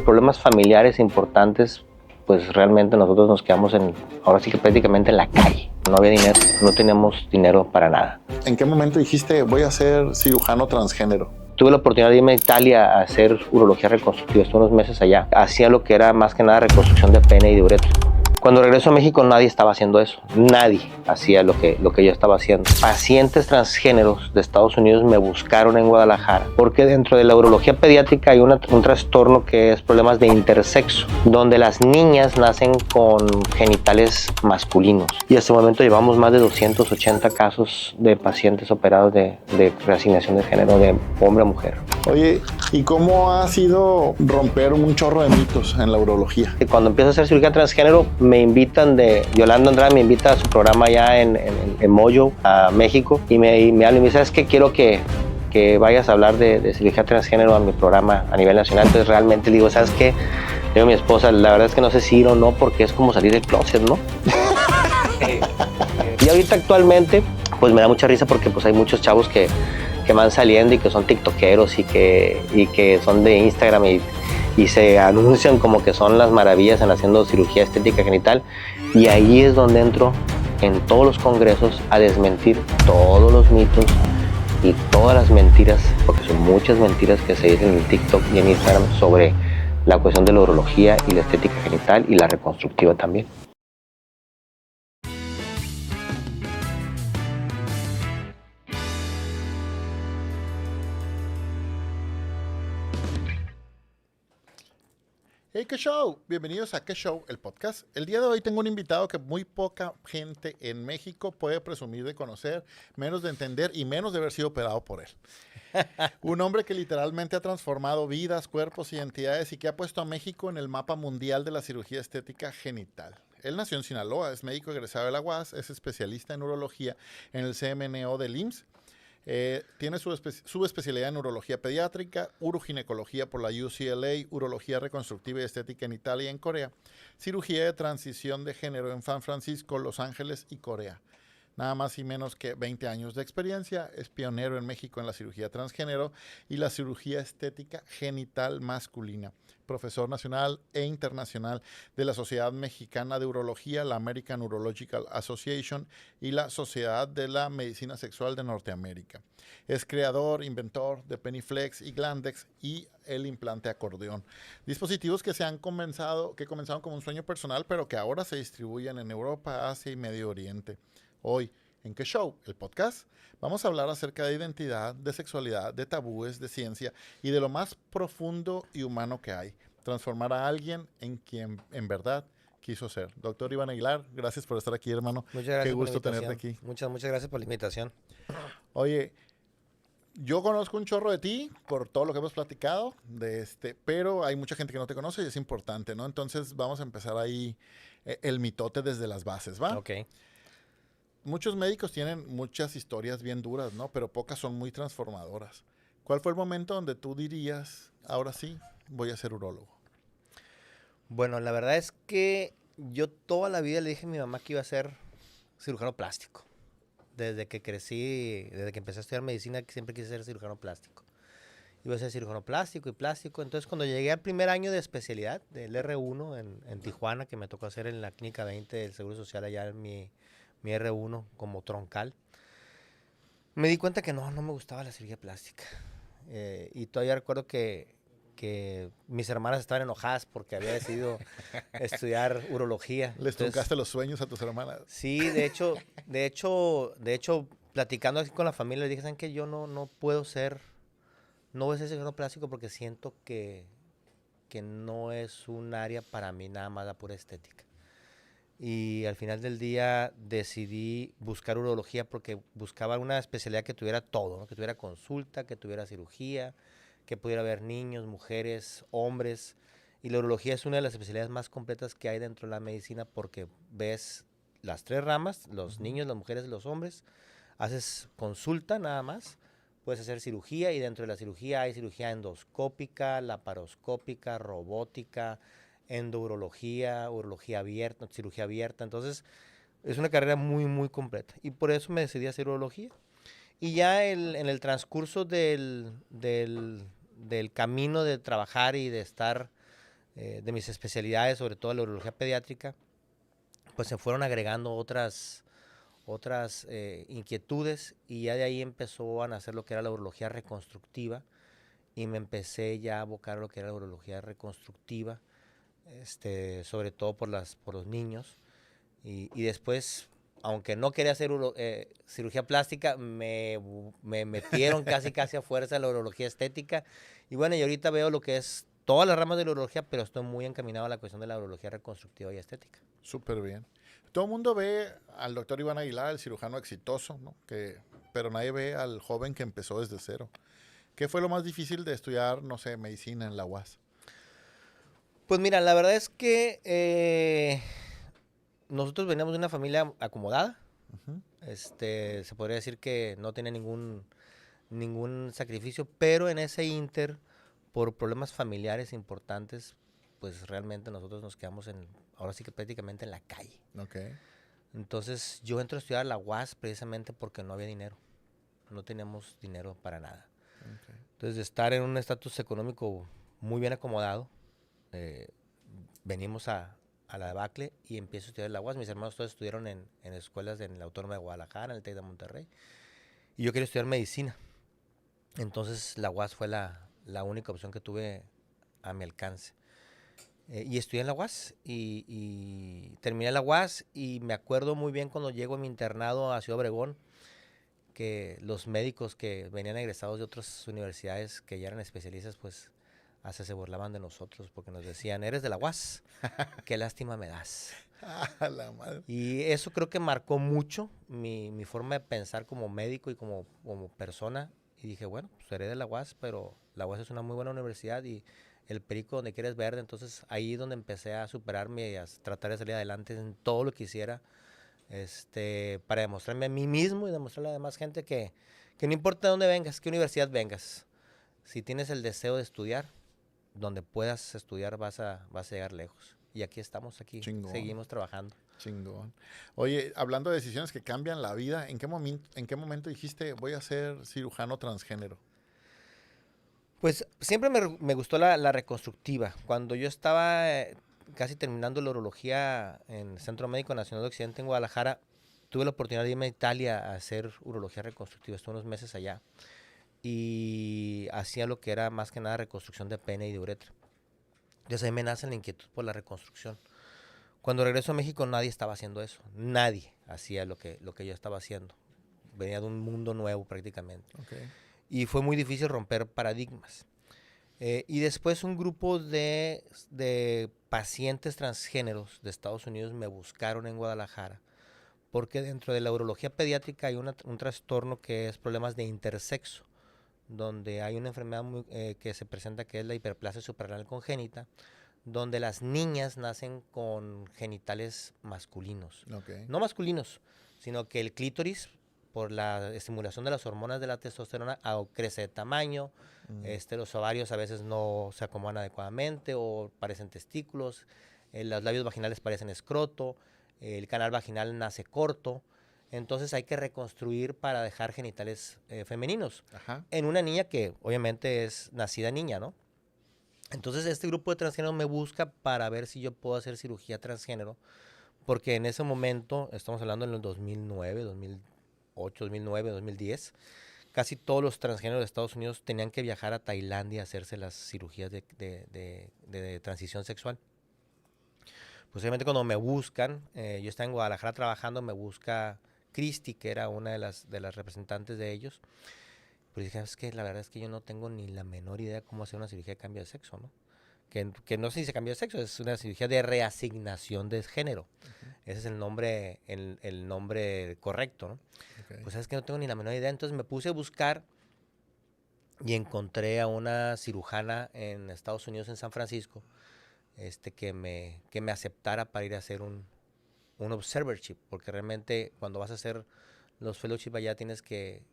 problemas familiares importantes, pues realmente nosotros nos quedamos ahora sí que prácticamente en la calle. No había dinero, no teníamos dinero para nada. ¿En qué momento dijiste voy a ser cirujano transgénero? Tuve la oportunidad de irme a Italia a hacer urología reconstructiva, estuve unos meses allá. Hacía lo que era más que nada reconstrucción de pene y de uretra. Cuando regreso a México nadie estaba haciendo eso, nadie hacía lo que yo estaba haciendo. Pacientes transgéneros de Estados Unidos me buscaron en Guadalajara porque dentro de la urología pediátrica hay un trastorno que es problemas de intersexo, donde las niñas nacen con genitales masculinos. Y hasta el momento llevamos más de 280 casos de pacientes operados de reasignación de género de hombre a mujer. Oye, ¿y cómo ha sido romper un chorro de mitos en la urología? Cuando empiezo a hacer cirugía transgénero, me invitan Yolanda Andrade me invita a su programa allá en Moyo, a México, y me habla y me dice, ¿sabes qué? Quiero que vayas a hablar de cirugía transgénero a mi programa a nivel nacional. Entonces realmente digo, ¿sabes qué? Digo a mi esposa, la verdad es que no sé si ir o no, porque es como salir del closet, ¿no? Y ahorita actualmente, pues me da mucha risa porque pues hay muchos chavos que van saliendo y que son tiktokeros y que son de Instagram y se anuncian como que son las maravillas en haciendo cirugía estética genital, y ahí es donde entro en todos los congresos a desmentir todos los mitos y todas las mentiras, porque son muchas mentiras que se dicen en TikTok y en Instagram sobre la cuestión de la urología y la estética genital y la reconstructiva también. Hey, ¿qué show? Bienvenidos a ¿Qué show? El podcast. El día de hoy tengo un invitado que muy poca gente en México puede presumir de conocer, menos de entender y menos de haber sido operado por él. Un hombre que literalmente ha transformado vidas, cuerpos y entidades y que ha puesto a México en el mapa mundial de la cirugía estética genital. Él nació en Sinaloa, es médico egresado de la UAS, es especialista en urología en el CMNO del IMSS. Tiene su especialidad en urología pediátrica, uroginecología por la UCLA, urología reconstructiva y estética en Italia y en Corea, cirugía de transición de género en San Francisco, Los Ángeles y Corea. Nada más y menos que 20 años de experiencia, es pionero en México en la cirugía transgénero y la cirugía estética genital masculina. Profesor nacional e internacional de la Sociedad Mexicana de Urología, la American Urological Association y la Sociedad de la Medicina Sexual de Norteamérica. Es creador, inventor de Peniflex y Glandex y el implante acordeón. Dispositivos que comenzaron como un sueño personal, pero que ahora se distribuyen en Europa, Asia y Medio Oriente. Hoy, ¿en qué show? El podcast. Vamos a hablar acerca de identidad, de sexualidad, de tabúes, de ciencia y de lo más profundo y humano que hay. Transformar a alguien en quien en verdad quiso ser. Doctor Iván Aguilar, gracias por estar aquí, hermano. Muchas gracias. Qué gusto tenerte aquí. Muchas gracias por la invitación. Oye, yo conozco un chorro de ti por todo lo que hemos platicado, pero hay mucha gente que no te conoce y es importante, ¿no? Entonces vamos a empezar ahí el mitote desde las bases, ¿va? Ok. Muchos médicos tienen muchas historias bien duras, ¿no? Pero pocas son muy transformadoras. ¿Cuál fue el momento donde tú dirías, ahora sí, voy a ser urólogo? Bueno, la verdad es que yo toda la vida le dije a mi mamá que iba a ser cirujano plástico. Desde que crecí, desde que empecé a estudiar medicina, siempre quise ser cirujano plástico. Iba a ser cirujano plástico y plástico. Entonces, cuando llegué al primer año de especialidad, del R1 en Tijuana, que me tocó hacer en la Clínica 20 del Seguro Social, allá en mi R1 como troncal, me di cuenta que no me gustaba la cirugía plástica. Y todavía recuerdo que mis hermanas estaban enojadas porque había decidido estudiar urología. ¿Les truncaste los sueños a tus hermanas? Sí, de hecho, platicando así con la familia, les dije, ¿saben qué? Yo no voy a ser cirujano plástico porque siento que no es un área para mí, nada más la pura estética. Y al final del día decidí buscar urología porque buscaba una especialidad que tuviera todo, ¿no? Que tuviera consulta, que tuviera cirugía, que pudiera ver niños, mujeres, hombres. Y la urología es una de las especialidades más completas que hay dentro de la medicina porque ves las tres ramas, los niños, las mujeres y los hombres. Haces consulta nada más, puedes hacer cirugía y dentro de la cirugía hay cirugía endoscópica, laparoscópica, robótica, endourología, urología abierta, cirugía abierta. Entonces, es una carrera muy, muy completa. Y por eso me decidí a hacer urología. Y ya en el transcurso del camino de trabajar y de estar de mis especialidades, sobre todo la urología pediátrica, pues se fueron agregando otras inquietudes y ya de ahí empezó a nacer lo que era la urología reconstructiva y me empecé ya a abocar a lo que era la urología reconstructiva, sobre todo por los niños y después, aunque no quería hacer cirugía plástica, me metieron casi a fuerza a la urología estética y bueno, y ahorita veo lo que es todas las ramas de la urología, pero estoy muy encaminado a la cuestión de la urología reconstructiva y estética. Súper bien. Todo el mundo ve al doctor Iván Aguilar, el cirujano exitoso, ¿no? Pero nadie ve al joven que empezó desde cero. ¿Qué fue lo más difícil de estudiar, no sé, medicina en la UAS? Pues mira, la verdad es que nosotros veníamos de una familia acomodada. Ujú. Se podría decir que no tenía ningún sacrificio, pero en ese inter, por problemas familiares importantes, pues realmente nosotros nos quedamos ahora sí que prácticamente en la calle. Ok. Entonces yo entro a estudiar la UAS precisamente porque no había dinero, no teníamos dinero para nada. Ok. Entonces de estar en un estatus económico muy bien acomodado, venimos a la debacle y empiezo a estudiar la UAS. Mis hermanos todos estudiaron en escuelas en la Autónoma de Guadalajara, en el TEC de Monterrey, y yo quería estudiar medicina. Entonces la UAS fue la única opción que tuve a mi alcance. Y estudié en la UAS y terminé la UAS y me acuerdo muy bien cuando llego a mi internado a Ciudad Obregón, que los médicos que venían egresados de otras universidades que ya eran especialistas, pues hasta se burlaban de nosotros porque nos decían, eres de la UAS, qué lástima me das. Ah, la madre. Y eso creo que marcó mucho mi forma de pensar como médico y como persona. Y dije, bueno, pues seré de la UAS, pero la UAS es una muy buena universidad y el perico donde quieres verde. Entonces ahí es donde empecé a superarme y a tratar de salir adelante en todo lo que hiciera, para demostrarme a mí mismo y demostrarle a la demás gente que no importa de dónde vengas, qué universidad vengas, si tienes el deseo de estudiar, donde puedas estudiar vas a llegar lejos. Y aquí estamos, aquí Chingón. seguimos trabajando. Chingón. Oye, hablando de decisiones que cambian la vida, ¿en qué momento dijiste voy a ser cirujano transgénero? Pues siempre me gustó la reconstructiva. Cuando yo estaba casi terminando la urología en el Centro Médico Nacional de Occidente en Guadalajara, tuve la oportunidad de irme a Italia a hacer urología reconstructiva. Estuve unos meses allá y hacía lo que era más que nada reconstrucción de pene y de uretra. Entonces ahí me nace la inquietud por la reconstrucción. Cuando regreso a México nadie estaba haciendo eso. Nadie hacía lo que yo estaba haciendo. Venía de un mundo nuevo prácticamente. Okay. Y fue muy difícil romper paradigmas. Y después un grupo de pacientes transgéneros de Estados Unidos me buscaron en Guadalajara porque dentro de la urología pediátrica hay un trastorno que es problemas de intersexo, donde hay una enfermedad que se presenta que es la hiperplasia suprarrenal congénita, donde las niñas nacen con genitales masculinos. Okay. No masculinos, sino que el clítoris, por la estimulación de las hormonas de la testosterona, crece de tamaño, los ovarios a veces no se acomodan adecuadamente o parecen testículos, los labios vaginales parecen escroto, el canal vaginal nace corto. Entonces hay que reconstruir para dejar genitales femeninos. Ajá. En una niña que obviamente es nacida niña, ¿no? Entonces este grupo de transgénero me busca para ver si yo puedo hacer cirugía transgénero, porque en ese momento, estamos hablando en el 2009, 2008, 2009, 2010, casi todos los transgéneros de Estados Unidos tenían que viajar a Tailandia a hacerse las cirugías de transición sexual. Pues obviamente cuando me buscan, yo estaba en Guadalajara trabajando, me busca Cristi, que era una de las representantes de ellos. Pero dije, es que la verdad es que yo no tengo ni la menor idea cómo hacer una cirugía de cambio de sexo, ¿no? Que no se dice cambio de sexo, es una cirugía de reasignación de género. Ese es el nombre correcto, ¿no? Okay. Pues sabes que no tengo ni la menor idea. Entonces me puse a buscar y encontré a una cirujana en Estados Unidos, en San Francisco, que me aceptara para ir a hacer un observership, porque realmente cuando vas a hacer los fellowship allá tienes que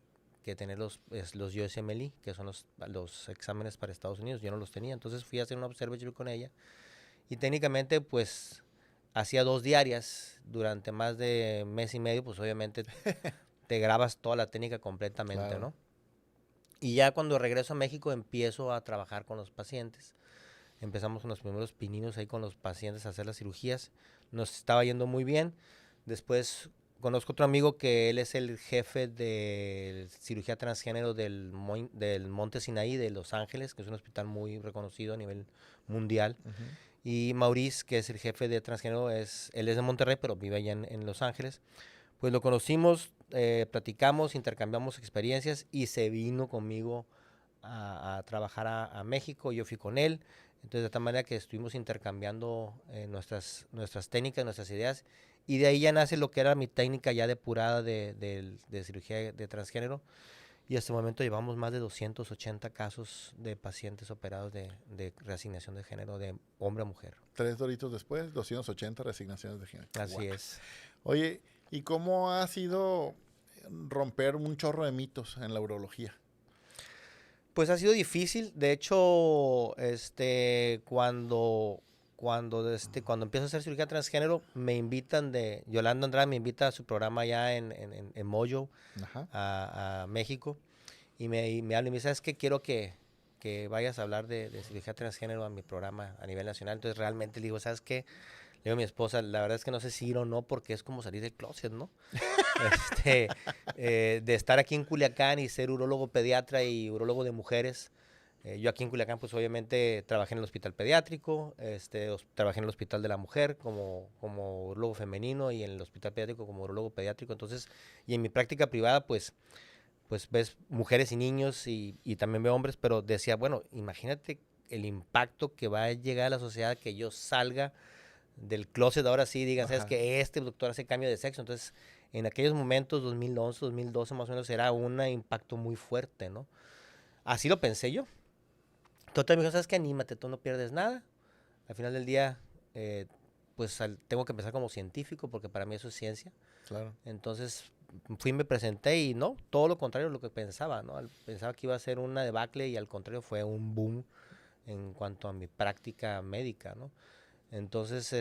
tener los USMLE, que son los exámenes para Estados Unidos. Yo no los tenía, entonces fui a hacer un observership con ella y técnicamente pues hacía 2 diarias durante más de mes y medio, pues obviamente te grabas toda la técnica completamente, claro, ¿no? Y ya cuando regreso a México empiezo a trabajar con los pacientes. empezamos con los primeros pininos ahí con los pacientes a hacer las cirugías. Nos estaba yendo muy bien. Después conozco otro amigo que él es el jefe de cirugía transgénero del Monte Sinaí de Los Ángeles, que es un hospital muy reconocido a nivel mundial. Y Maurice, que es el jefe de transgénero, él es de Monterrey, pero vive allá en Los Ángeles. Pues lo conocimos, platicamos, intercambiamos experiencias y se vino conmigo a trabajar a México. Yo fui con él. Entonces, de tal manera que estuvimos intercambiando nuestras técnicas, nuestras ideas. Y de ahí ya nace lo que era mi técnica ya depurada de cirugía de transgénero. Y hasta el momento llevamos más de 280 casos de pacientes operados de reasignación de género de hombre a mujer. 3 doritos después, 280 resignaciones de género. Así Wow. es. Oye, ¿y cómo ha sido romper un chorro de mitos en la urología? Pues ha sido difícil. De hecho, cuando empiezo a hacer cirugía transgénero, me invitan Yolanda Andrade me invita a su programa allá en Moyo, Ajá. a México, y me habla y me dice, ¿sabes qué? Quiero que vayas a hablar de cirugía transgénero a mi programa a nivel nacional. Entonces realmente le digo, ¿sabes qué? Le digo a mi esposa, la verdad es que no sé si ir o no, porque es como salir del closet, ¿no? De estar aquí en Culiacán y ser urólogo pediatra y urólogo de mujeres. Yo aquí en Culiacán, pues obviamente trabajé en el hospital pediátrico, trabajé en el hospital de la mujer como urólogo femenino y en el hospital pediátrico como urólogo pediátrico. Entonces, y en mi práctica privada, pues ves mujeres y niños y también veo hombres, pero decía, bueno, imagínate el impacto que va a llegar a la sociedad que yo salga del closet ahora sí, digan, ¿sabes que este doctor hace cambio de sexo? Entonces, en aquellos momentos, 2011, 2012 más o menos, era un impacto muy fuerte, ¿no? Así lo pensé yo. Total, me dijo, ¿sabes qué? Anímate, tú no pierdes nada. Al final del día, tengo que empezar como científico, porque para mí eso es ciencia. Claro. Entonces, fui, me presenté y no, todo lo contrario de lo que pensaba, ¿no? Pensaba que iba a ser una debacle y al contrario fue un boom en cuanto a mi práctica médica, ¿no? Entonces,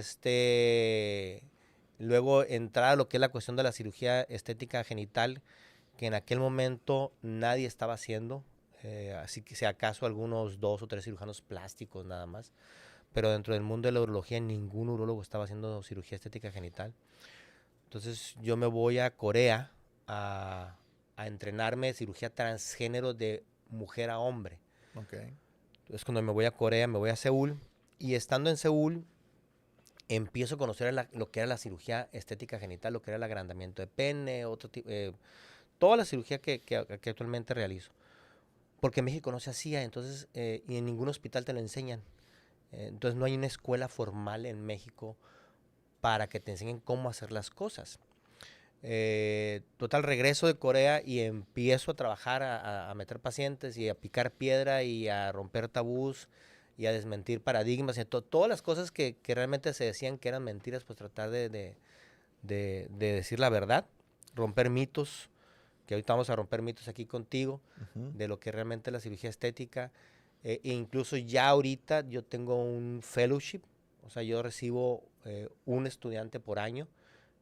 luego entrar a lo que es la cuestión de la cirugía estética genital, que en aquel momento nadie estaba haciendo, así que si acaso algunos 2 o 3 cirujanos plásticos nada más, pero dentro del mundo de la urología ningún urólogo estaba haciendo cirugía estética genital. Entonces yo me voy a Corea a entrenarme cirugía transgénero de mujer a hombre. Okay. Entonces cuando me voy a Corea, me voy a Seúl, y estando en Seúl, empiezo a conocer lo que era la cirugía estética genital, lo que era el agrandamiento de pene, toda la cirugía que actualmente realizo. Porque en México no se hacía, entonces, y en ningún hospital te lo enseñan. Entonces no hay una escuela formal en México para que te enseñen cómo hacer las cosas. Total, regreso de Corea y empiezo a trabajar, a meter pacientes y a picar piedra y a romper tabús y a desmentir paradigmas, y todas las cosas que realmente se decían que eran mentiras, pues tratar de decir la verdad, romper mitos, que ahorita vamos a romper mitos aquí contigo, de lo que realmente es la cirugía estética. E incluso ya ahorita yo tengo un fellowship, o sea, yo recibo un estudiante por año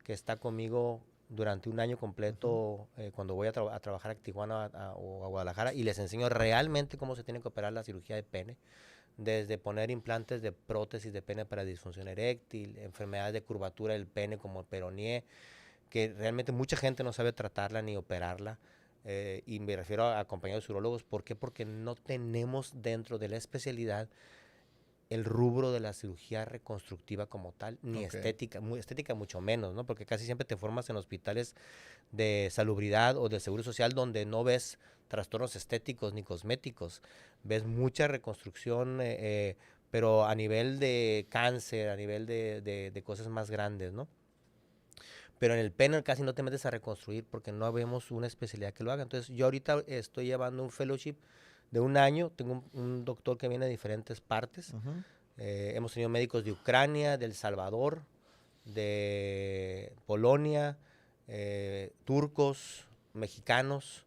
que está conmigo durante un año completo, cuando voy a trabajar a Tijuana o a Guadalajara, y les enseño realmente cómo se tiene que operar la cirugía de pene, desde poner implantes de prótesis de pene para disfunción eréctil, enfermedades de curvatura del pene como el peroné, que realmente mucha gente no sabe tratarla ni operarla, y me refiero a compañeros urólogos. ¿Por qué? Porque no tenemos dentro de la especialidad el rubro de la cirugía reconstructiva como tal, ni estética mucho menos, ¿no? Porque casi siempre te formas en hospitales de salubridad o de seguro social donde no ves trastornos estéticos ni cosméticos, ves mucha reconstrucción, pero a nivel de cáncer, a nivel de cosas más grandes, ¿no? Pero en el pene casi no te metes a reconstruir porque no vemos una especialidad que lo haga. Entonces yo ahorita estoy llevando un fellowship de un año, tengo un doctor que viene de diferentes partes. Hemos tenido médicos de Ucrania, de El Salvador, de Polonia, turcos, mexicanos.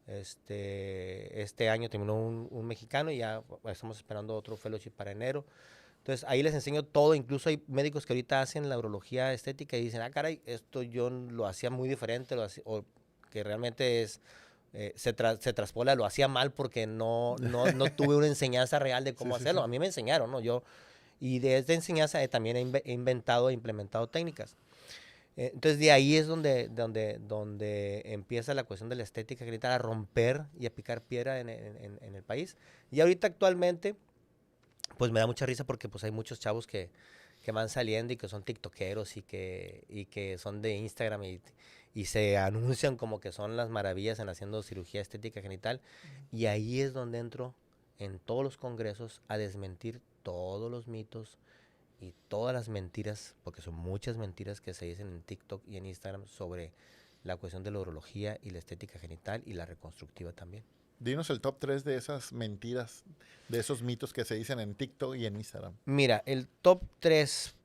Este año terminó un mexicano y ya estamos esperando otro fellowship para enero. Entonces ahí les enseño todo, incluso hay médicos que ahorita hacen la urología estética y dicen, caray, esto yo lo hacía muy diferente, o que realmente es se traspola, lo hacía mal porque no tuve una enseñanza real de cómo hacerlo. Sí. A mí me enseñaron, ¿no? Y de esta enseñanza también he inventado e implementado técnicas. Entonces de ahí es donde empieza la cuestión de la estética genital a romper y a picar piedra en el país. Y ahorita actualmente, pues me da mucha risa porque pues hay muchos chavos que van saliendo y que son tiktokeros y que son de Instagram y se anuncian como que son las maravillas en haciendo cirugía estética genital. Y ahí es donde entro en todos los congresos a desmentir todos los mitos y todas las mentiras, porque son muchas mentiras que se dicen en TikTok y en Instagram sobre la cuestión de la urología y la estética genital y la reconstructiva también. Dinos el top 3 de esas mentiras, de esos mitos que se dicen en TikTok y en Instagram. Mira, el top 3,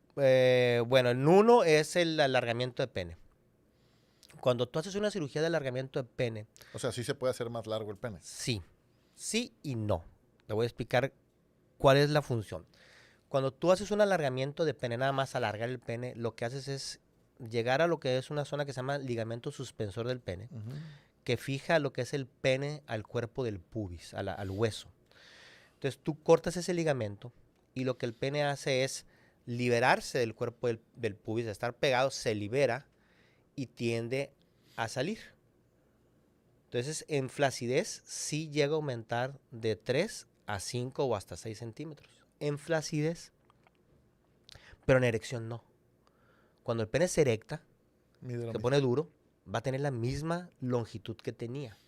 bueno, el 1 es el alargamiento de pene. Cuando tú haces una cirugía de alargamiento de pene, O sea, sí se puede hacer más largo el pene. sí y no. Te voy a explicar cuál es la función. Cuando tú haces un alargamiento de pene, nada más alargar el pene, lo que haces es llegar a lo que es una zona que se llama ligamento suspensor del pene, que fija lo que es el pene al cuerpo del pubis, al hueso. Entonces tú cortas ese ligamento y lo que el pene hace es liberarse del cuerpo del pubis, de estar pegado, se libera y tiende a salir. Entonces en flacidez sí llega a aumentar de 3 a 5 o hasta 6 centímetros. En flacidez, pero en erección no. Cuando el pene se erecta, se pone duro, va a tener la misma longitud que tenía.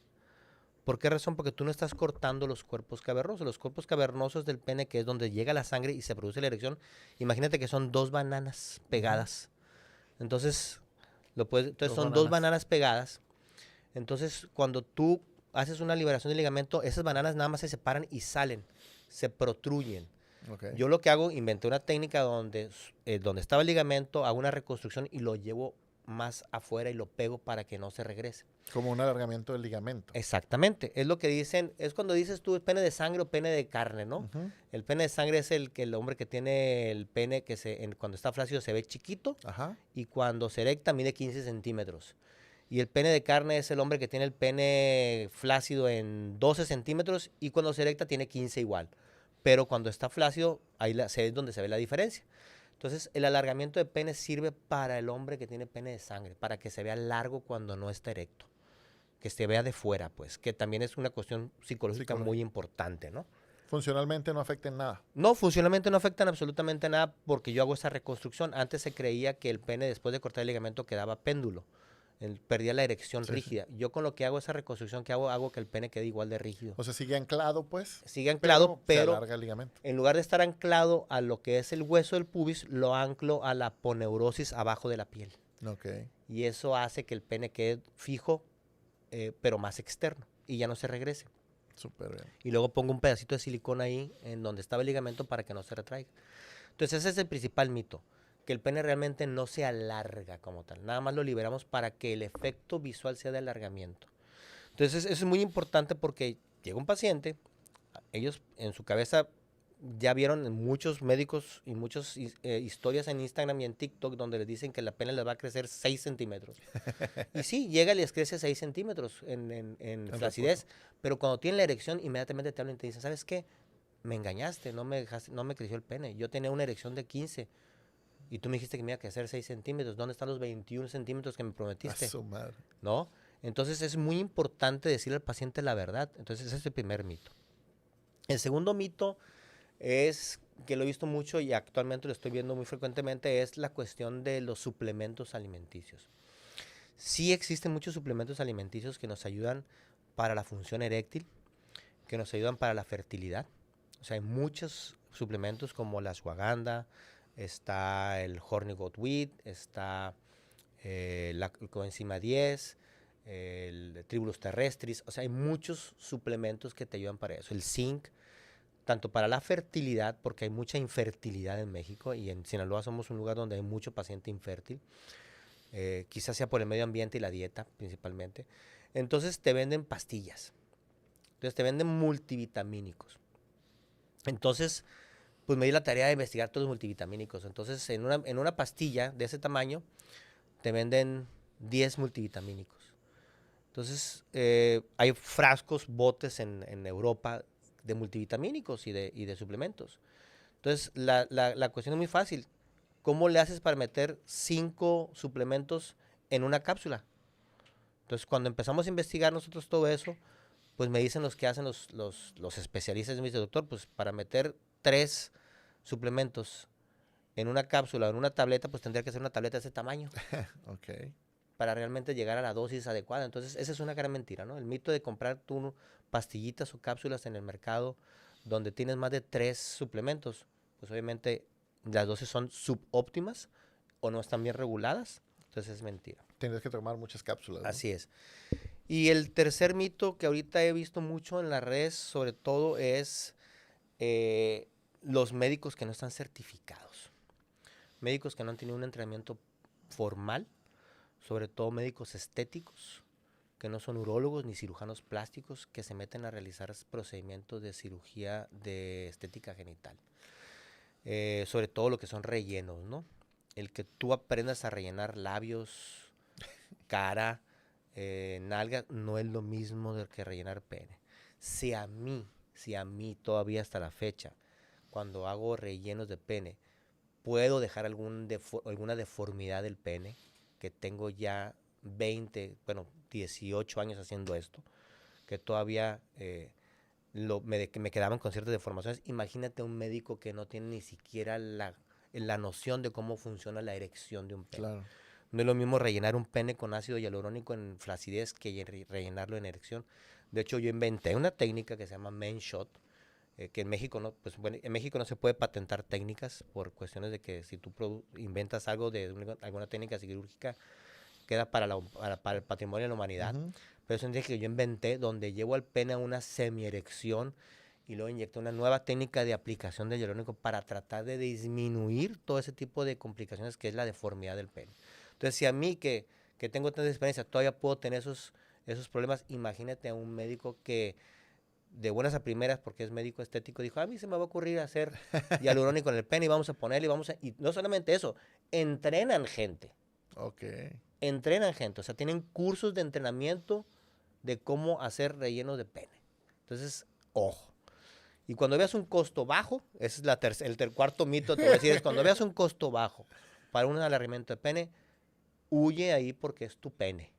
¿Por qué razón? Porque tú no estás cortando los cuerpos cavernosos. Los cuerpos cavernosos del pene, que es donde llega la sangre y se produce la erección, imagínate que son 2 bananas pegadas. Entonces, son 2 bananas pegadas. Entonces, cuando tú haces una liberación de ligamento, esas bananas nada más se separan y salen, se protruyen. Okay. Yo lo que hago, inventé una técnica donde estaba el ligamento, hago una reconstrucción y lo llevo más afuera y lo pego para que no se regrese. Como un alargamiento del ligamento. Exactamente, es lo que dicen, es cuando dices tú pene de sangre o pene de carne, ¿no? El pene de sangre es el hombre que tiene el pene que cuando está flácido se ve chiquito. Ajá. Y cuando se erecta mide 15 centímetros. Y el pene de carne es el hombre que tiene el pene flácido en 12 centímetros y cuando se erecta tiene 15 igual. Pero cuando está flácido, ahí es donde se ve la diferencia. Entonces, el alargamiento de pene sirve para el hombre que tiene pene de sangre, para que se vea largo cuando no está erecto. Que se vea de fuera, pues, que también es una cuestión psicológica muy importante, ¿no? Funcionalmente no afecta en nada. No, funcionalmente no afectan absolutamente nada porque yo hago esa reconstrucción. Antes se creía que el pene, después de cortar el ligamento, quedaba péndulo. Perdía la erección rígida. Yo con lo que hago esa reconstrucción que hago que el pene quede igual de rígido. O sea, sigue anclado, pues. Sigue anclado, pero se alarga el ligamento. En lugar de estar anclado a lo que es el hueso del pubis, lo anclo a la aponeurosis abajo de la piel. Okay. Y eso hace que el pene quede fijo, pero más externo, y ya no se regrese. Súper bien. Y luego pongo un pedacito de silicona ahí, en donde estaba el ligamento, para que no se retraiga. Entonces ese es el principal mito, que el pene realmente no se alarga como tal. Nada más lo liberamos para que el efecto visual sea de alargamiento. Entonces eso es muy importante porque llega un paciente, ellos en su cabeza ya vieron muchos médicos y muchas historias en Instagram y en TikTok donde les dicen que la pene les va a crecer 6 centímetros. Y sí, llega y les crece 6 centímetros en flacidez, pero cuando tienen la erección inmediatamente te hablan y te dicen, ¿sabes qué? Me engañaste, no me creció el pene. Yo tenía una erección de 15 y tú me dijiste que me iba a crecer 6 centímetros. ¿Dónde están los 21 centímetros que me prometiste? A su madre. ¿No? Entonces es muy importante decirle al paciente la verdad. Entonces ese es el primer mito. El segundo mito es que lo he visto mucho y actualmente lo estoy viendo muy frecuentemente, es la cuestión de los suplementos alimenticios. Sí existen muchos suplementos alimenticios que nos ayudan para la función eréctil, que nos ayudan para la fertilidad. O sea, hay muchos suplementos como la ashwagandha, está el horny goat wheat, está la coenzima 10, el tribulus terrestris. O sea, hay muchos suplementos que te ayudan para eso. El zinc, tanto para la fertilidad, porque hay mucha infertilidad en México y en Sinaloa somos un lugar donde hay mucho paciente infértil, quizás sea por el medio ambiente y la dieta principalmente. Entonces te venden pastillas, entonces te venden multivitamínicos. Entonces, pues me di la tarea de investigar todos los multivitamínicos. Entonces, en una pastilla de ese tamaño te venden 10 multivitamínicos. Entonces, hay frascos, botes en Europa de multivitamínicos y de suplementos. Entonces, la cuestión es muy fácil. ¿Cómo le haces para meter 5 suplementos en una cápsula? Entonces, cuando empezamos a investigar nosotros todo eso, pues me dicen los que hacen los especialistas, me dice, doctor, pues para meter 3 suplementos en una cápsula o en una tableta, pues tendría que ser una tableta de ese tamaño Ok. para realmente llegar a la dosis adecuada. Entonces, esa es una gran mentira, ¿no? El mito de comprar tú pastillitas o cápsulas en el mercado donde tienes más de 3 suplementos, pues obviamente las dosis son subóptimas o no están bien reguladas, entonces es mentira. Tienes que tomar muchas cápsulas, ¿no? Así es. Y el tercer mito que ahorita he visto mucho en las redes, sobre todo, es los médicos que no están certificados. Médicos que no han tenido un entrenamiento formal, sobre todo médicos estéticos, que no son urólogos ni cirujanos plásticos, que se meten a realizar procedimientos de cirugía de estética genital. Sobre todo lo que son rellenos, ¿no? El que tú aprendas a rellenar labios, cara, nalgas, no es lo mismo que rellenar pene. Si a mí todavía hasta la fecha, cuando hago rellenos de pene, puedo dejar alguna deformidad del pene, que tengo ya 18 años haciendo esto, que todavía me quedaban con ciertas deformaciones. Imagínate un médico que no tiene ni siquiera la noción de cómo funciona la erección de un pene. Claro. No es lo mismo rellenar un pene con ácido hialurónico en flacidez que rellenarlo en erección. De hecho, yo inventé una técnica que se llama main shot, que en México no, pues bueno, en México no se puede patentar técnicas por cuestiones de que si tú inventas algo de alguna técnica quirúrgica, queda para el patrimonio de la humanidad. Ujú. Pero es un día que yo inventé donde llevo al pene a una semierección y luego inyecté una nueva técnica de aplicación del hialurónico para tratar de disminuir todo ese tipo de complicaciones que es la deformidad del pene. Entonces, si a mí que tengo tanta experiencia todavía puedo tener esos problemas, imagínate a un médico que de buenas a primeras, porque es médico estético, dijo, a mí se me va a ocurrir hacer hialurónico en el pene y vamos a ponerle, y no solamente eso, entrenan gente. Ok. Entrenan gente, o sea, tienen cursos de entrenamiento de cómo hacer rellenos de pene. Entonces, ojo. Y cuando veas un costo bajo, ese es el cuarto mito, te voy a decir, es cuando veas un costo bajo para un alargamiento de pene, huye ahí porque es tu pene.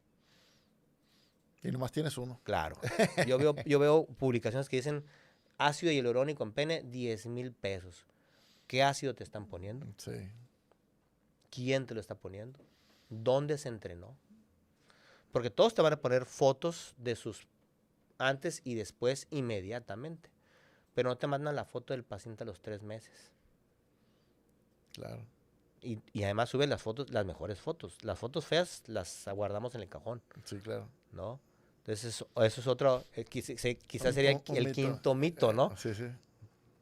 Y nomás tienes uno. Claro. Yo veo publicaciones que dicen ácido hialurónico en pene, 10,000 pesos. ¿Qué ácido te están poniendo? Sí. ¿Quién te lo está poniendo? ¿Dónde se entrenó? Porque todos te van a poner fotos de sus antes y después inmediatamente. Pero no te mandan la foto del paciente a los 3 meses. Claro. Y además suben las fotos, las mejores fotos. Las fotos feas las guardamos en el cajón, Sí, claro. ¿no? Entonces eso es otro, quizás sería Un el mito. quinto mito, ¿no? Sí, sí.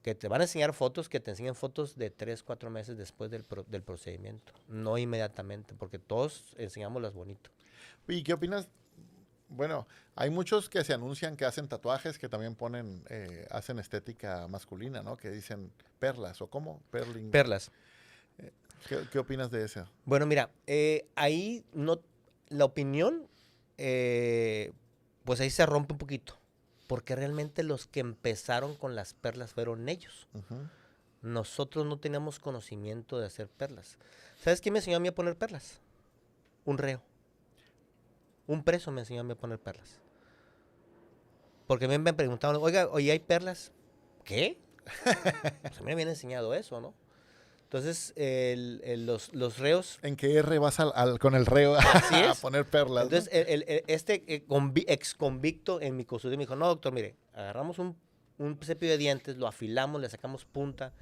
Que te van a enseñar fotos, que te enseñen fotos de 3, 4 meses después del procedimiento. No inmediatamente, porque todos enseñamos las bonitas. ¿Y qué opinas? Bueno, hay muchos que se anuncian que hacen tatuajes que también hacen estética masculina, ¿no? Que dicen perlas, ¿o cómo? Perling. Perlas. ¿Qué opinas de eso? Bueno, mira, ahí no, la opinión, pues ahí se rompe un poquito, porque realmente los que empezaron con las perlas fueron ellos. Ujú. Nosotros no teníamos conocimiento de hacer perlas. ¿Sabes quién me enseñó a mí a poner perlas? Un reo. Un preso me enseñó a mí a poner perlas. Porque me preguntaban, oiga, oye, ¿hay perlas? ¿Qué? Pues a mí me habían enseñado eso, ¿no? Entonces, los reos... ¿En qué R vas con el reo Así a es. poner perlas? Entonces, ex convicto en mi consulta me dijo, no, doctor, mire, agarramos un cepillo de dientes, lo afilamos, le sacamos punta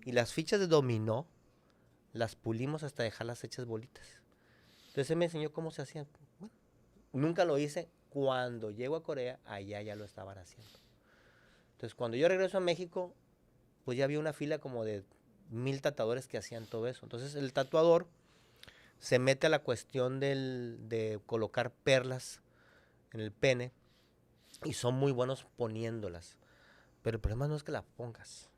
y las fichas de dominó las pulimos hasta dejarlas hechas bolitas. Entonces, él me enseñó cómo se hacían. Bueno, nunca lo hice. Cuando llego a Corea, allá ya lo estaban haciendo. Entonces, cuando yo regreso a México, pues ya había una fila como de 1,000 tatuadores que hacían todo eso. Entonces, el tatuador se mete a la cuestión de colocar perlas en el pene y son muy buenos poniéndolas. Pero el problema no es que la pongas.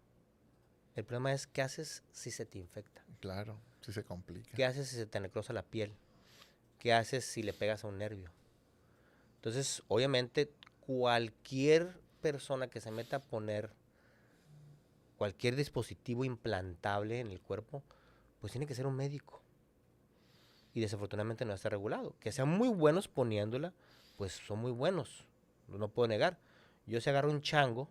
El problema es qué haces si se te infecta. Claro, sí se complica. ¿Qué haces si se te necrosa la piel? ¿Qué haces si le pegas a un nervio? Entonces, obviamente, cualquier persona que se meta a poner cualquier dispositivo implantable en el cuerpo, pues tiene que ser un médico. Y desafortunadamente no está regulado. Que sean muy buenos poniéndola, pues son muy buenos. No puedo negar. Yo si agarro un chango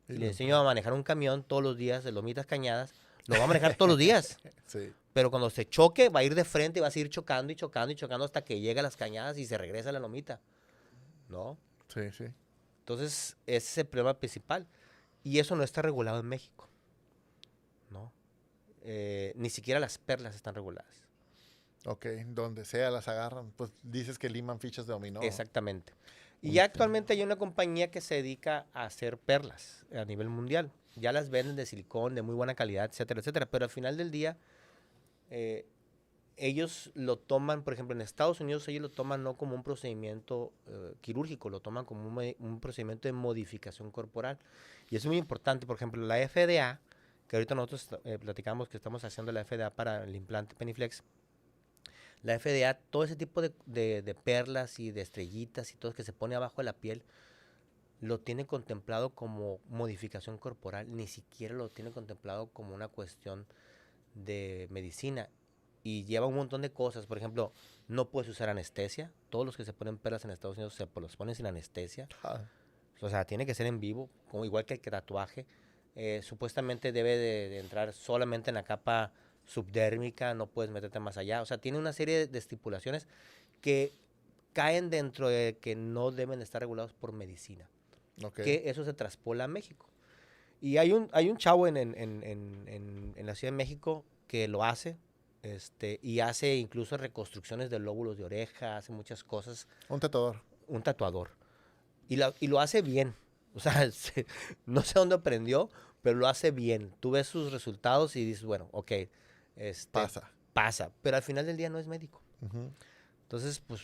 y le enseño a manejar un camión todos los días de Lomitas Cañadas, lo va a manejar todos los días. Sí. Pero cuando se choque, va a ir de frente y va a seguir chocando y chocando y chocando hasta que llegue a las cañadas y se regresa a la lomita. ¿No? Sí, sí. Entonces, ese es el problema principal. Y eso no está regulado en México. ¿No? Ni siquiera las perlas están reguladas. Ok, donde sea las agarran. Pues dices que liman fichas de dominó. Exactamente. Y ya actualmente hay una compañía que se dedica a hacer perlas a nivel mundial. Ya las venden de silicón, de muy buena calidad, etcétera, etcétera. Pero al final del día, ellos lo toman, por ejemplo, en Estados Unidos, ellos lo toman no como un procedimiento quirúrgico, lo toman como un procedimiento de modificación corporal. Y es muy importante, por ejemplo, la FDA, que ahorita nosotros platicamos que estamos haciendo la FDA para el implante Peniflex. La FDA, todo ese tipo de perlas y de estrellitas y todo que se pone abajo de la piel, lo tiene contemplado como modificación corporal, ni siquiera lo tiene contemplado como una cuestión de medicina. Y lleva un montón de cosas, por ejemplo, no puedes usar anestesia. Todos los que se ponen perlas en Estados Unidos se los ponen sin anestesia. O sea, tiene que ser en vivo, como igual que el tatuaje. Supuestamente debe de entrar solamente en la capa subdérmica, no puedes meterte más allá. O sea, tiene una serie de estipulaciones que caen dentro de que no deben estar regulados por medicina. Okay. Que eso se traspola a México. Y hay un chavo en la Ciudad de México que lo hace, y hace incluso reconstrucciones de lóbulos de oreja, hace muchas cosas. Un tatuador. Un tatuador. Y lo hace bien. O sea, no sé dónde aprendió, pero lo hace bien. Tú ves sus resultados y dices, bueno, ok. Pasa. Pero al final del día no es médico. Uh-huh. Entonces, pues,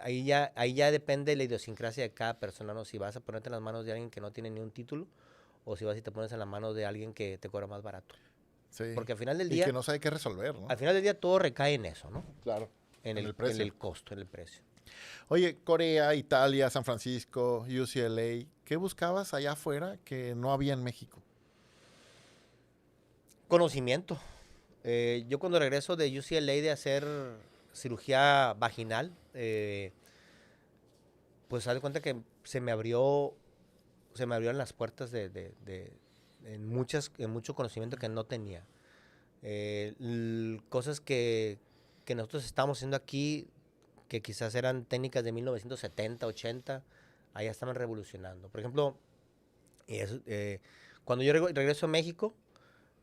ahí ya depende de la idiosincrasia de cada persona, ¿no? Si vas a ponerte en las manos de alguien que no tiene ni un título, o si vas y te pones en las manos de alguien que te cobra más barato. Sí. Porque al final del día... Y que no sabe qué resolver, ¿no? Al final del día todo recae en eso, ¿no? Claro. En el precio. En el costo, en el precio. Oye, Corea, Italia, San Francisco, UCLA, ¿qué buscabas allá afuera que no había en México? Conocimiento. Yo cuando regreso de UCLA de hacer cirugía vaginal, pues haz de cuenta que se me abrieron las puertas en mucho conocimiento que no tenía. Cosas que nosotros estamos haciendo aquí, que quizás eran técnicas de 1970, 80, allá estaban revolucionando. Por ejemplo, cuando yo regreso a México,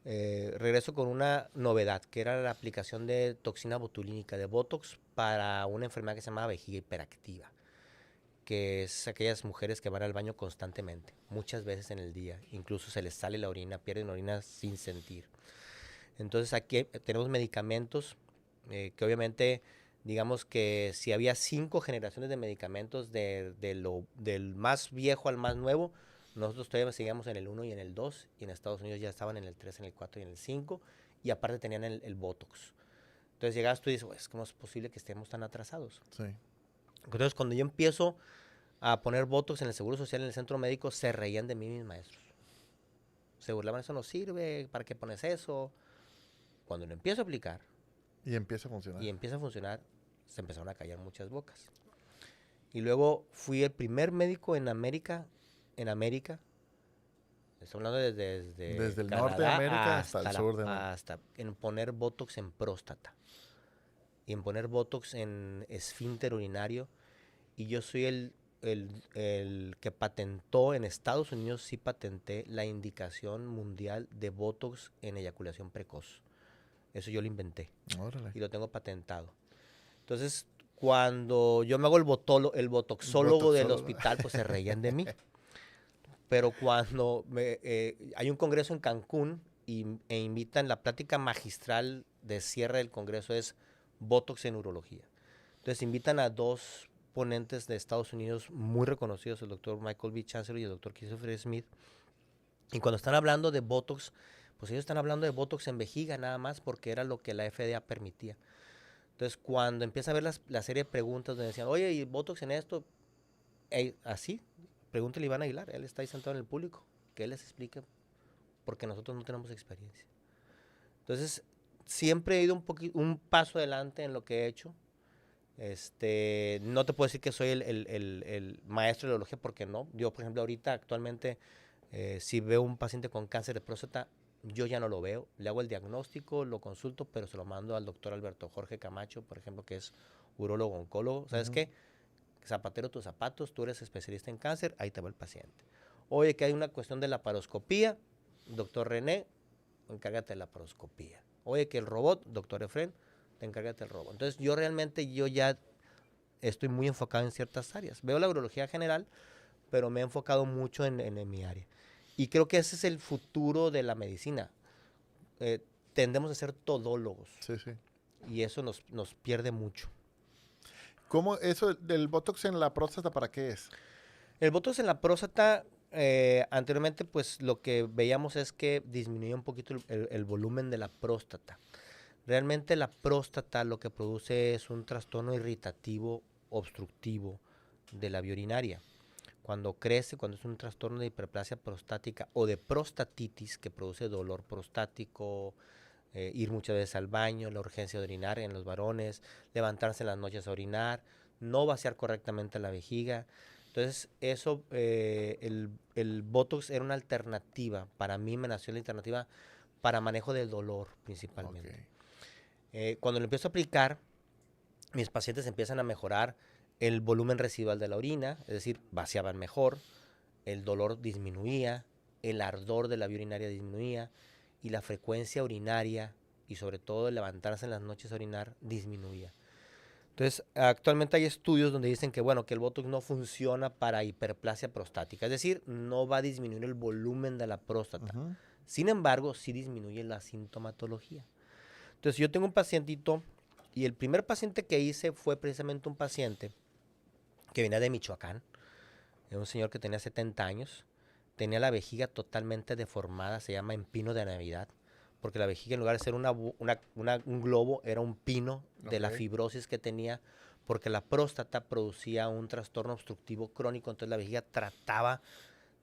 regreso con una novedad, que era la aplicación de toxina botulínica, de Botox, para una enfermedad que se llama vejiga hiperactiva, que es aquellas mujeres que van al baño constantemente, muchas veces en el día, incluso se les sale la orina, pierden orina sin sentir. Entonces aquí tenemos medicamentos que obviamente, digamos que si había 5 generaciones de medicamentos del más viejo al más nuevo, nosotros todavía seguíamos en el 1 y en el 2, y en Estados Unidos ya estaban en el 3, en el 4 y en el 5, y aparte tenían el Botox. Entonces llegabas tú y dices, pues, ¿cómo es posible que estemos tan atrasados? Sí. Entonces cuando yo empiezo a poner Botox en el Seguro Social, en el centro médico, se reían de mí mis maestros. Se burlaban, eso no sirve, ¿para qué pones eso? Cuando lo empiezo a aplicar. Y empieza a funcionar. Se empezaron a callar muchas bocas. Y luego fui el primer médico en América, estoy hablando desde el Canadá norte de América hasta el sur de América. Hasta en poner Botox en próstata y en poner Botox en esfínter urinario. Y yo soy el que patentó en Estados Unidos, sí patenté la indicación mundial de Botox en eyaculación precoz. Eso yo lo inventé. Órale. Y lo tengo patentado. Entonces, cuando yo me hago el botoxólogo del hospital, pues se reían de mí. Pero cuando hay un congreso en Cancún e invitan, la plática magistral de cierre del congreso es Botox en urología. Entonces invitan a 2 ponentes de Estados Unidos muy reconocidos, el doctor Michael B. Chancellor y el doctor Christopher Smith. Y cuando están hablando de Botox, pues ellos están hablando de Botox en vejiga nada más, porque era lo que la FDA permitía. Entonces, cuando empieza a ver la serie de preguntas donde decían, oye, ¿y Botox en esto? Así, pregúntale a Iván Aguilar, él está ahí sentado en el público, que él les explique, porque nosotros no tenemos experiencia. Entonces, siempre he ido un paso adelante en lo que he hecho. No te puedo decir que soy el maestro de la urología, porque no. Yo, por ejemplo, ahorita actualmente, si veo un paciente con cáncer de próstata, yo ya no lo veo. Le hago el diagnóstico, lo consulto, pero se lo mando al doctor Alberto Jorge Camacho, por ejemplo, que es urólogo oncólogo. ¿Sabes qué? Zapatero tus zapatos, tú eres especialista en cáncer, ahí te va el paciente. Oye, que hay una cuestión de la laparoscopía, doctor René, encárgate de la laparoscopía. Oye, que el robot, doctor Efren, te encárgate del robot. Entonces, yo ya estoy muy enfocado en ciertas áreas. Veo la urología general, pero me he enfocado mucho en mi área. Y creo que ese es el futuro de la medicina. Tendemos a ser todólogos. Sí, sí. Y eso nos pierde mucho. ¿Cómo eso del Botox en la próstata, para qué es? El Botox en la próstata, anteriormente, pues lo que veíamos es que disminuía un poquito el volumen de la próstata. Realmente la próstata lo que produce es un trastorno irritativo obstructivo de la vía urinaria. Cuando crece, cuando es un trastorno de hiperplasia prostática o de prostatitis que produce dolor prostático, ir muchas veces al baño, la urgencia de orinar en los varones, levantarse en las noches a orinar, no vaciar correctamente la vejiga. Entonces, eso, el Botox era una alternativa. Para mí me nació la alternativa para manejo del dolor principalmente. Okay. Cuando lo empiezo a aplicar, mis pacientes empiezan a mejorar el volumen residual de la orina, es decir, vaciaban mejor, el dolor disminuía, el ardor de la vía urinaria disminuía y la frecuencia urinaria y sobre todo el levantarse en las noches a orinar disminuía. Entonces, actualmente hay estudios donde dicen que, bueno, que el Botox no funciona para hiperplasia prostática, es decir, no va a disminuir el volumen de la próstata. Sin embargo, sí disminuye la sintomatología. Entonces, yo tengo un pacientito y el primer paciente que hice fue precisamente un paciente que venía de Michoacán, era un señor que tenía 70 años, tenía la vejiga totalmente deformada, se llama empino de Navidad, porque la vejiga en lugar de ser un globo, era un pino de la fibrosis que tenía, porque la próstata producía un trastorno obstructivo crónico, entonces la vejiga trataba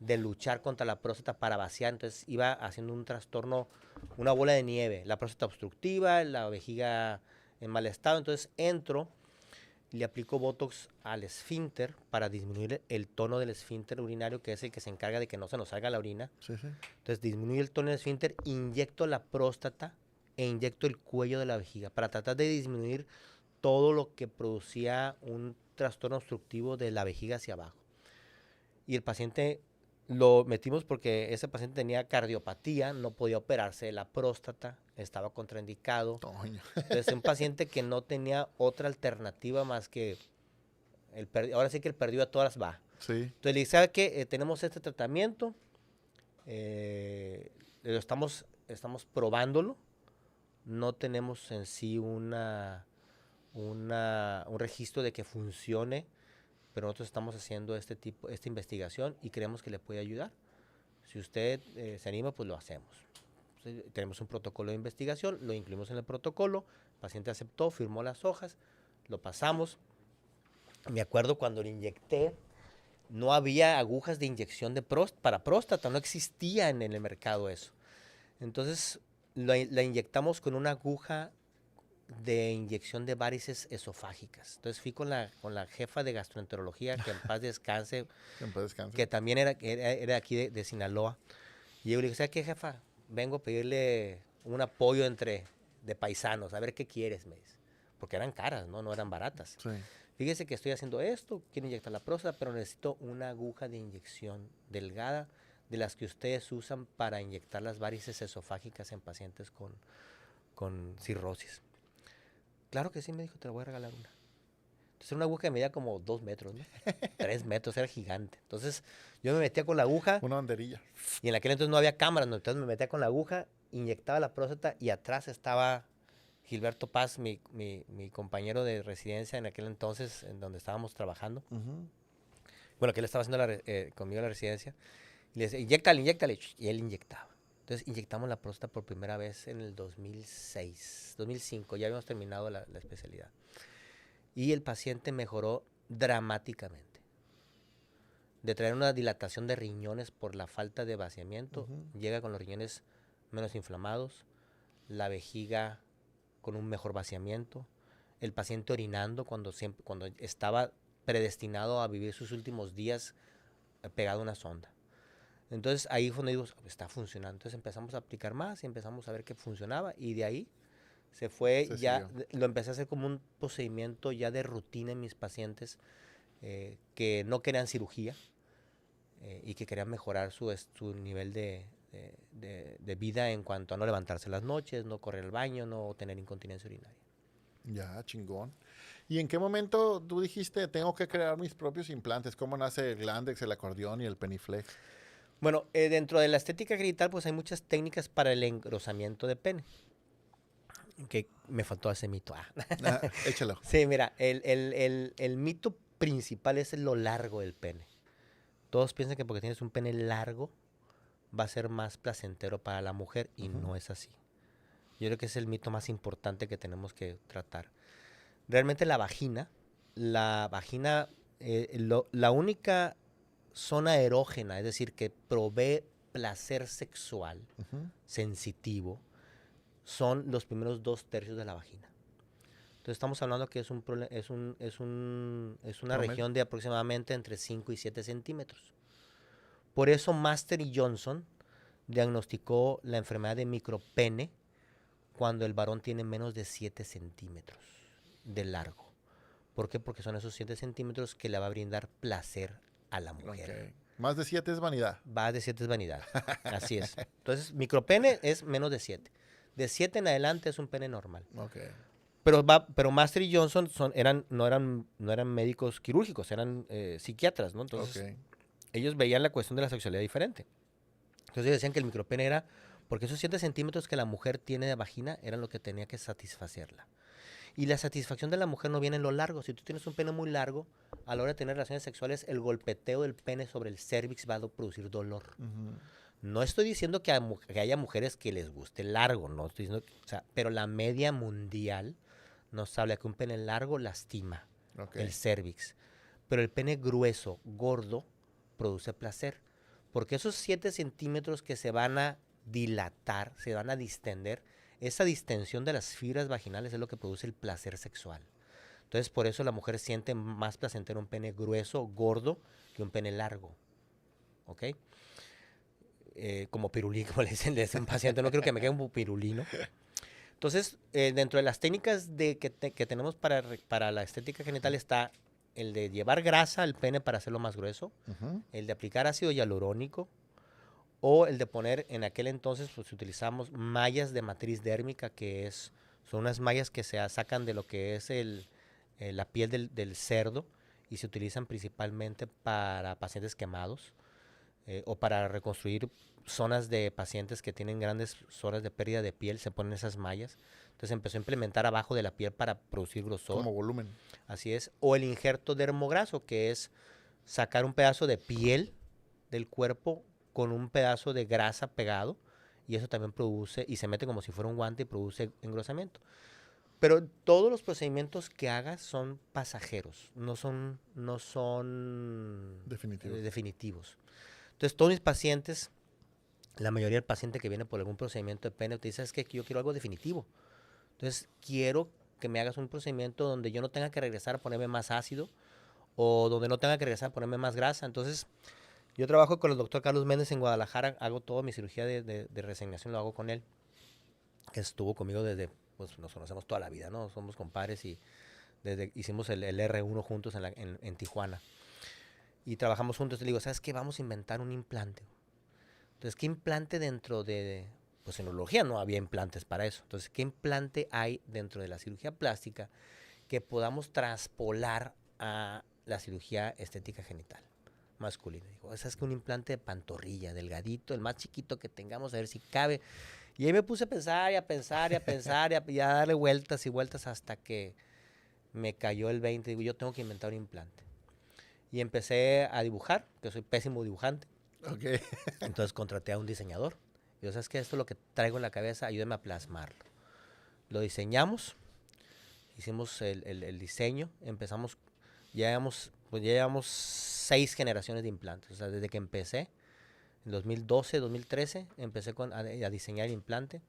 de luchar contra la próstata para vaciar, entonces iba haciendo un trastorno, una bola de nieve, la próstata obstructiva, la vejiga en mal estado, entonces entro, le aplico Botox al esfínter para disminuir el tono del esfínter urinario, que es el que se encarga de que no se nos salga la orina. Sí, sí. Entonces disminuye el tono del esfínter, inyecto la próstata e inyecto el cuello de la vejiga para tratar de disminuir todo lo que producía un trastorno obstructivo de la vejiga hacia abajo. Y el paciente lo metimos porque ese paciente tenía cardiopatía, no podía operarse de la próstata, estaba contraindicado. Entonces, un paciente que no tenía otra alternativa más que ahora sí que el perdido a todas va. Sí. Entonces le dije, ¿sabe qué? Tenemos este tratamiento, estamos probándolo, no tenemos en sí un registro de que funcione, pero nosotros estamos haciendo esta investigación y creemos que le puede ayudar. Si usted se anima, pues lo hacemos. Entonces, tenemos un protocolo de investigación, lo incluimos en el protocolo, el paciente aceptó, firmó las hojas, lo pasamos. Me acuerdo cuando lo inyecté, no había agujas de inyección para próstata, no existía en el mercado eso. Entonces, la inyectamos con una aguja de inyección de varices esofágicas. Entonces fui con la jefa de gastroenterología, que en paz descanse, que también era aquí de Sinaloa. Y yo le dije, ¿sabes qué, jefa? Vengo a pedirle un apoyo de paisanos, a ver qué quieres, me dice. Porque eran caras, no eran baratas. Sí. Fíjese que estoy haciendo esto, quiero inyectar la próstata, pero necesito una aguja de inyección delgada, de las que ustedes usan para inyectar las varices esofágicas en pacientes con cirrosis. Claro que sí, me dijo, te la voy a regalar una. Entonces era una aguja que medía como 2 metros, ¿no? 3 metros, era gigante. Entonces yo me metía con la aguja. Una banderilla. Y en aquel entonces no había cámaras, ¿no? Entonces me metía con la aguja, inyectaba la próstata y atrás estaba Gilberto Paz, mi compañero de residencia en aquel entonces, en donde estábamos trabajando. Bueno, que él estaba haciendo conmigo la residencia. Y le decía, inyéctale. Y él inyectaba. Entonces inyectamos la próstata por primera vez en el 2005, ya habíamos terminado la especialidad. Y el paciente mejoró dramáticamente. De traer una dilatación de riñones por la falta de vaciamiento, llega con los riñones menos inflamados, la vejiga con un mejor vaciamiento, el paciente orinando cuando estaba predestinado a vivir sus últimos días pegado a una sonda. Entonces ahí fue donde digo, está funcionando. Entonces empezamos a aplicar más y empezamos a ver que funcionaba y de ahí se fue, lo empecé a hacer como un procedimiento ya de rutina en mis pacientes que no querían cirugía y que querían mejorar su nivel de vida en cuanto a no levantarse las noches, no correr al baño, no tener incontinencia urinaria. Ya, chingón. ¿Y en qué momento tú dijiste, tengo que crear mis propios implantes? ¿Cómo nace el Glandex, el acordeón y el Peniflex? Bueno, dentro de la estética genital, pues hay muchas técnicas para el engrosamiento de pene. Que me faltó ese mito. Échalo. Sí, mira, el mito principal es lo largo del pene. Todos piensan que porque tienes un pene largo va a ser más placentero para la mujer y no es así. Yo creo que es el mito más importante que tenemos que tratar. Realmente la vagina, la única zona erógena, es decir, que provee placer sexual sensitivo, son los primeros 2/3 de la vagina. Entonces estamos hablando que es una región de aproximadamente entre 5 y 7 centímetros. Por eso Master y Johnson diagnosticó la enfermedad de micropene cuando el varón tiene menos de 7 centímetros de largo. ¿Por qué? Porque son esos 7 centímetros que le va a brindar placer a la mujer. Okay. Más de 7 es vanidad. Más de 7 es vanidad. Así es. Entonces, micropene es menos de 7. De 7 en adelante es un pene normal. Okay. Pero Master y Johnson no eran médicos quirúrgicos, eran psiquiatras, ¿no? Entonces, ellos veían la cuestión de la sexualidad diferente. Entonces, ellos decían que el micropene era porque esos 7 centímetros que la mujer tiene de vagina eran lo que tenía que satisfacerla. Y la satisfacción de la mujer no viene en lo largo. Si tú tienes un pene muy largo, a la hora de tener relaciones sexuales, el golpeteo del pene sobre el cérvix va a producir dolor. No estoy diciendo que haya mujeres que les guste largo, no estoy diciendo, pero la media mundial nos habla que un pene largo lastima el cérvix. Pero el pene grueso, gordo, produce placer. Porque esos 7 centímetros que se van a dilatar, se van a distender, esa distensión de las fibras vaginales es lo que produce el placer sexual. Entonces, por eso la mujer siente más placentero un pene grueso, gordo, que un pene largo. ¿Ok? Como pirulí, como le dicen a un paciente. No creo que me quede un pirulino. Entonces, dentro de las técnicas que tenemos para la estética genital está el de llevar grasa al pene para hacerlo más grueso, el de aplicar ácido hialurónico, o el de poner, en aquel entonces, pues utilizamos mallas de matriz dérmica, son unas mallas que se sacan de lo que es la piel del cerdo y se utilizan principalmente para pacientes quemados o para reconstruir zonas de pacientes que tienen grandes zonas de pérdida de piel, se ponen esas mallas. Entonces se empezó a implementar abajo de la piel para producir grosor. Como volumen. Así es. O el injerto dermograso, que es sacar un pedazo de piel del cuerpo con un pedazo de grasa pegado, y eso también produce, y se mete como si fuera un guante y produce engrosamiento. Pero todos los procedimientos que hagas son pasajeros, no son definitivos. Entonces, todos mis pacientes, la mayoría del paciente que viene por algún procedimiento de pene, te dice, es que yo quiero algo definitivo. Entonces, quiero que me hagas un procedimiento donde yo no tenga que regresar a ponerme más ácido o donde no tenga que regresar a ponerme más grasa. Entonces, yo trabajo con el doctor Carlos Méndez en Guadalajara, hago toda mi cirugía de resignación, lo hago con él, que estuvo conmigo desde, pues nos conocemos toda la vida, ¿no? Somos compadres y hicimos el R1 juntos en Tijuana. Y trabajamos juntos, y le digo, ¿sabes qué? Vamos a inventar un implante. Entonces, ¿qué implante dentro pues en urología no había implantes para eso. Entonces, ¿qué implante hay dentro de la cirugía plástica que podamos traspolar a la cirugía estética genital masculina? Digo, ¿sabes qué? Un implante de pantorrilla, delgadito, el más chiquito que tengamos, a ver si cabe. Y ahí me puse a pensar y a pensar y a pensar y a darle vueltas y vueltas hasta que me cayó el 20. Digo, yo tengo que inventar un implante. Y empecé a dibujar, que soy pésimo dibujante. Okay. Entonces contraté a un diseñador Yo, ¿sabes qué? Esto es lo que traigo en la cabeza, ayúdame a plasmarlo. Lo diseñamos, hicimos el diseño, empezamos, ya llevamos 6 generaciones de implantes. O sea, desde que empecé, en 2012, 2013, empecé a diseñar el implante.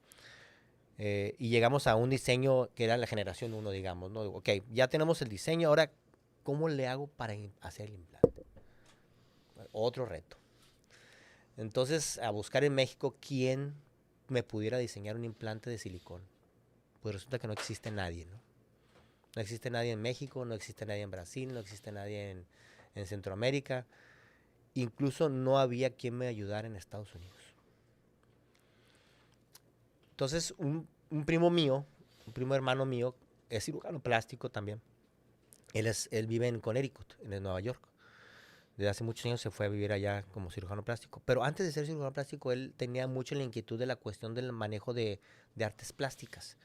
Y llegamos a un diseño que era la generación 1, digamos, ¿no? Ok, ya tenemos el diseño, ahora, ¿cómo le hago para hacer el implante? Otro reto. Entonces, a buscar en México quién me pudiera diseñar un implante de silicón. Pues resulta que no existe nadie, ¿no? No existe nadie en México, no existe nadie en Brasil, no existe nadie en Centroamérica. Incluso no había quien me ayudara en Estados Unidos. Entonces, un primo mío, un primo hermano mío, es cirujano plástico también. Él vive en Connecticut, en Nueva York. Desde hace muchos años se fue a vivir allá como cirujano plástico. Pero antes de ser cirujano plástico, él tenía mucho la inquietud de la cuestión del manejo de artes plásticas.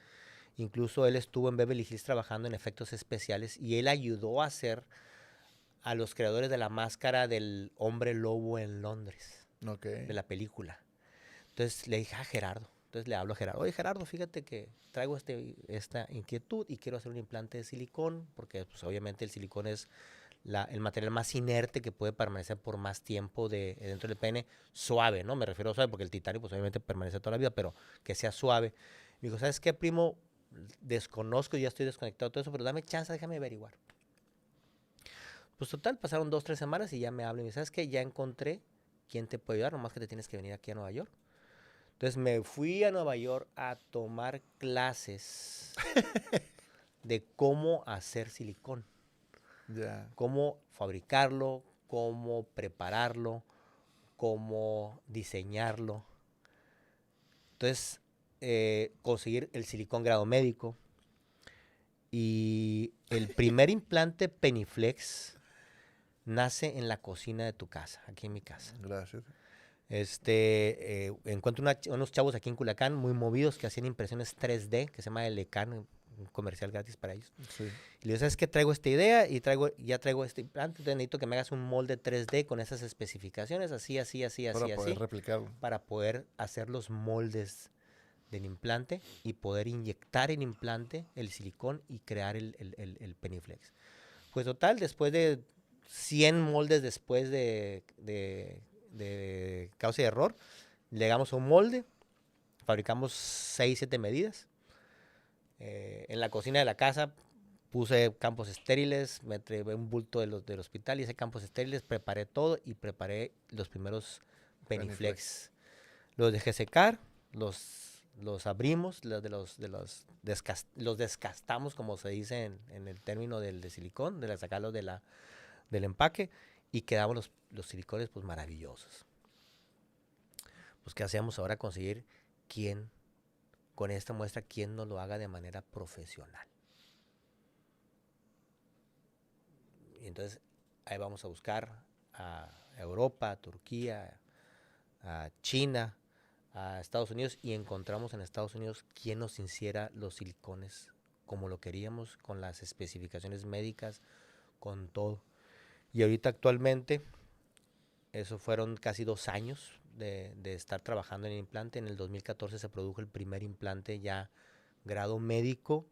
Incluso él estuvo en Beverly Hills trabajando en efectos especiales y él ayudó a hacer a los creadores de la máscara del hombre lobo en Londres, de la película. Entonces le dije a Gerardo, entonces le hablo a Gerardo, oye Gerardo, fíjate que traigo esta inquietud y quiero hacer un implante de silicón, porque pues, obviamente el silicón es el material más inerte que puede permanecer por más tiempo dentro del pene, suave, ¿no? Me refiero a suave porque el titanio pues obviamente permanece toda la vida, pero que sea suave. Me dijo, ¿sabes qué, primo? Desconozco, ya estoy desconectado de todo eso, pero dame chance, déjame averiguar. Pues total, pasaron 2, 3 semanas y ya me hablan y me dice, ¿sabes qué? Ya encontré quién te puede ayudar, nomás que te tienes que venir aquí a Nueva York. Entonces me fui a Nueva York a tomar clases de cómo hacer silicón. Ya. Cómo fabricarlo, cómo prepararlo, cómo diseñarlo. Entonces, conseguir el silicón grado médico. Y el primer implante Peniflex nace en la cocina de tu casa, aquí en mi casa. Gracias. Encuentro unos chavos aquí en Culiacán muy movidos que hacían impresiones 3D, que se llama Elecan, un comercial gratis para ellos. Sí. Y le digo, ¿sabes qué? Traigo esta idea y ya traigo este implante, entonces necesito que me hagas un molde 3D con esas especificaciones, así, Para poder replicarlo. para poder hacer los moldes del implante y poder inyectar el implante, el silicón y crear el Peniflex. Pues total, después de 100 moldes después de causa y error, llegamos a un molde, fabricamos 6, 7 medidas. En la cocina de la casa puse campos estériles, me traje un bulto del hospital y hice campos estériles, preparé todo y preparé los primeros Peniflex. Los dejé secar, los abrimos, los descastamos, como se dice en el término de silicón, de sacarlos del empaque, y quedaban los silicones pues maravillosos. Pues ¿qué hacíamos ahora? Conseguir con esta muestra, quién nos lo haga de manera profesional. Y entonces ahí vamos a buscar a Europa, a Turquía, a China, a Estados Unidos, y encontramos en Estados Unidos quién nos hiciera los silicones como lo queríamos, con las especificaciones médicas, con todo. Y ahorita actualmente, eso fueron casi 2 años de estar trabajando en el implante. En el 2014 se produjo el primer implante ya grado médico,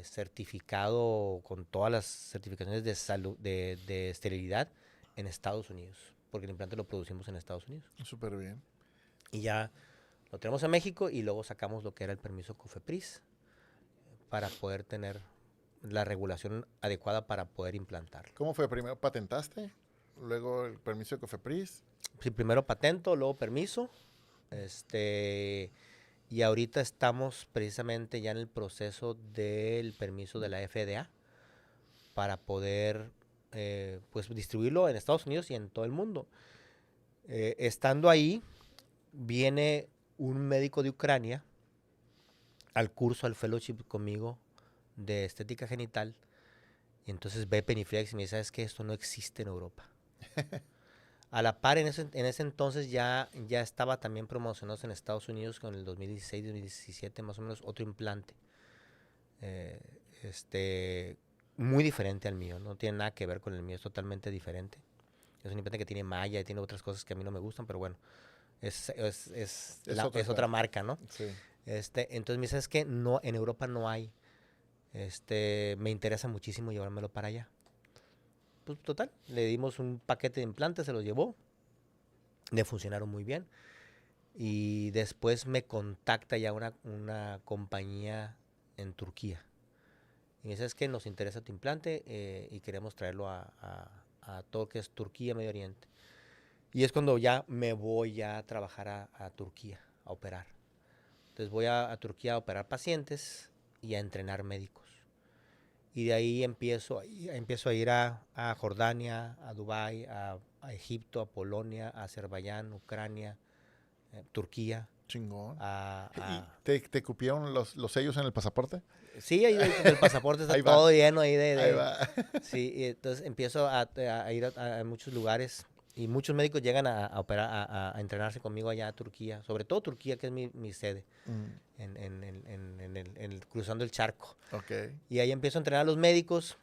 certificado con todas las certificaciones de salud, de esterilidad en Estados Unidos, porque el implante lo producimos en Estados Unidos. Súper bien. Y ya lo tenemos en México y luego sacamos lo que era el permiso COFEPRIS para poder tener la regulación adecuada para poder implantarlo. ¿Cómo fue? Primero patentaste, luego el permiso de COFEPRIS. Sí, primero patento, luego permiso. Y ahorita estamos precisamente ya en el proceso del permiso de la FDA para poder pues distribuirlo en Estados Unidos y en todo el mundo. Estando ahí, viene un médico de Ucrania al curso, al fellowship conmigo de estética genital, y entonces ve Peniflex y me dice, ¿sabes qué? Esto no existe en Europa. A la par, en ese entonces ya estaba también promocionado en Estados Unidos con el 2016, 2017 más o menos, otro implante. Muy diferente al mío, no tiene nada que ver con el mío, es totalmente diferente. Es un implante que tiene malla y tiene otras cosas que a mí no me gustan, pero bueno. es otra marca, ¿no? Sí. Entonces me dice, es que no, en Europa no hay. Me interesa muchísimo llevármelo para allá. Pues total, le dimos un paquete de implantes, se los llevó, le funcionaron muy bien. Y después me contacta ya una compañía en Turquía. Y me dice, es que nos interesa tu implante y queremos traerlo a todo lo que es Turquía, Medio Oriente. Y es cuando ya me voy ya a trabajar a Turquía, a operar. Entonces voy a Turquía a operar pacientes y a entrenar médicos. Y de ahí empiezo a ir a Jordania, a Dubái, a Egipto, a Polonia, a Azerbaiyán, Ucrania, Turquía. Chingón. ¿Y a- te cupieron los sellos en el pasaporte? Sí, ahí el pasaporte está Ahí va. todo lleno ahí Ahí va. Sí, y entonces empiezo a ir a muchos lugares y muchos médicos llegan a operar, a entrenarse conmigo allá a Turquía, sobre todo Turquía, que es mi sede, cruzando el charco. Ok. Y ahí empiezo a entrenar a los médicos,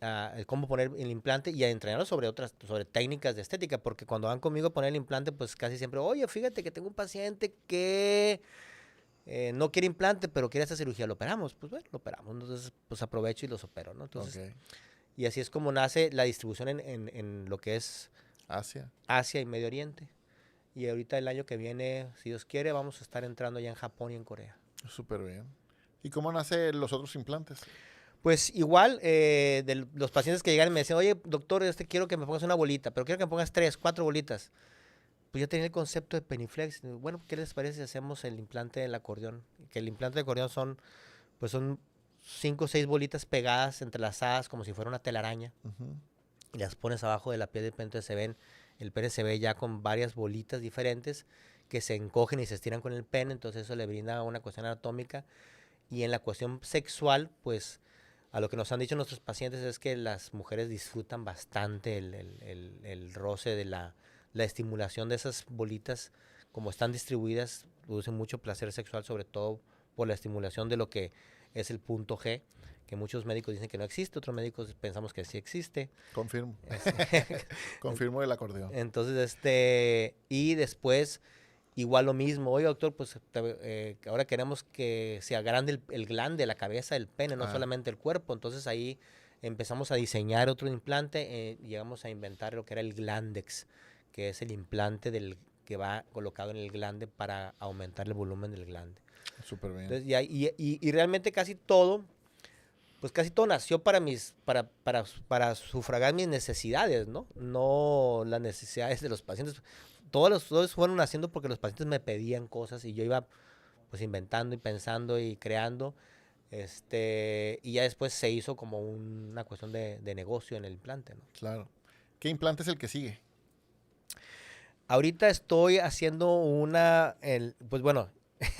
a cómo poner el implante y a entrenarlos sobre técnicas de estética, porque cuando van conmigo a poner el implante, pues casi siempre, oye, fíjate que tengo un paciente que no quiere implante, pero quiere esta cirugía, ¿lo operamos? Pues bueno, lo operamos, entonces pues aprovecho y los opero, ¿no? Entonces, Ok. y así es como nace la distribución en lo que es Asia. Asia y Medio Oriente. Y ahorita el año que viene, si Dios quiere, vamos a estar entrando ya en Japón y en Corea. Súper bien. ¿Y cómo nacen los otros implantes? Pues igual, los pacientes que llegan y me decían, oye, doctor, quiero que me pongas una bolita, pero quiero que me pongas 3, 4 bolitas. Pues yo tenía el concepto de Peniflex. Bueno, ¿qué les parece si hacemos el implante del acordeón? Que el implante de acordeón son 5 o 6 bolitas pegadas, entrelazadas, como si fuera una telaraña. Ujú. Y las pones abajo de la piel del pene, entonces el pene se ve ya con varias bolitas diferentes que se encogen y se estiran con el pene, entonces eso le brinda una cuestión anatómica. Y en la cuestión sexual, pues a lo que nos han dicho nuestros pacientes es que las mujeres disfrutan bastante el roce de la estimulación de esas bolitas, como están distribuidas, producen mucho placer sexual, sobre todo por la estimulación de lo que es el punto G, que muchos médicos dicen que no existe, otros médicos pensamos que sí existe. Confirmo. Confirmo el acordeón. Entonces, y después, igual lo mismo, oye doctor, pues ahora queremos que se agrande el glande, la cabeza del pene, no solamente el cuerpo. Entonces ahí empezamos a diseñar otro implante, llegamos a inventar lo que era el Glandex, que es el implante que va colocado en el glande para aumentar el volumen del glande. Súper bien. Entonces, y realmente casi todo nació para sufragar mis necesidades, ¿no? No las necesidades de los pacientes. Todos fueron naciendo porque los pacientes me pedían cosas y yo iba pues inventando y pensando y creando. Y ya después se hizo como una cuestión de negocio en el implante, ¿no? Claro. ¿Qué implante es el que sigue? Ahorita estoy haciendo pues bueno,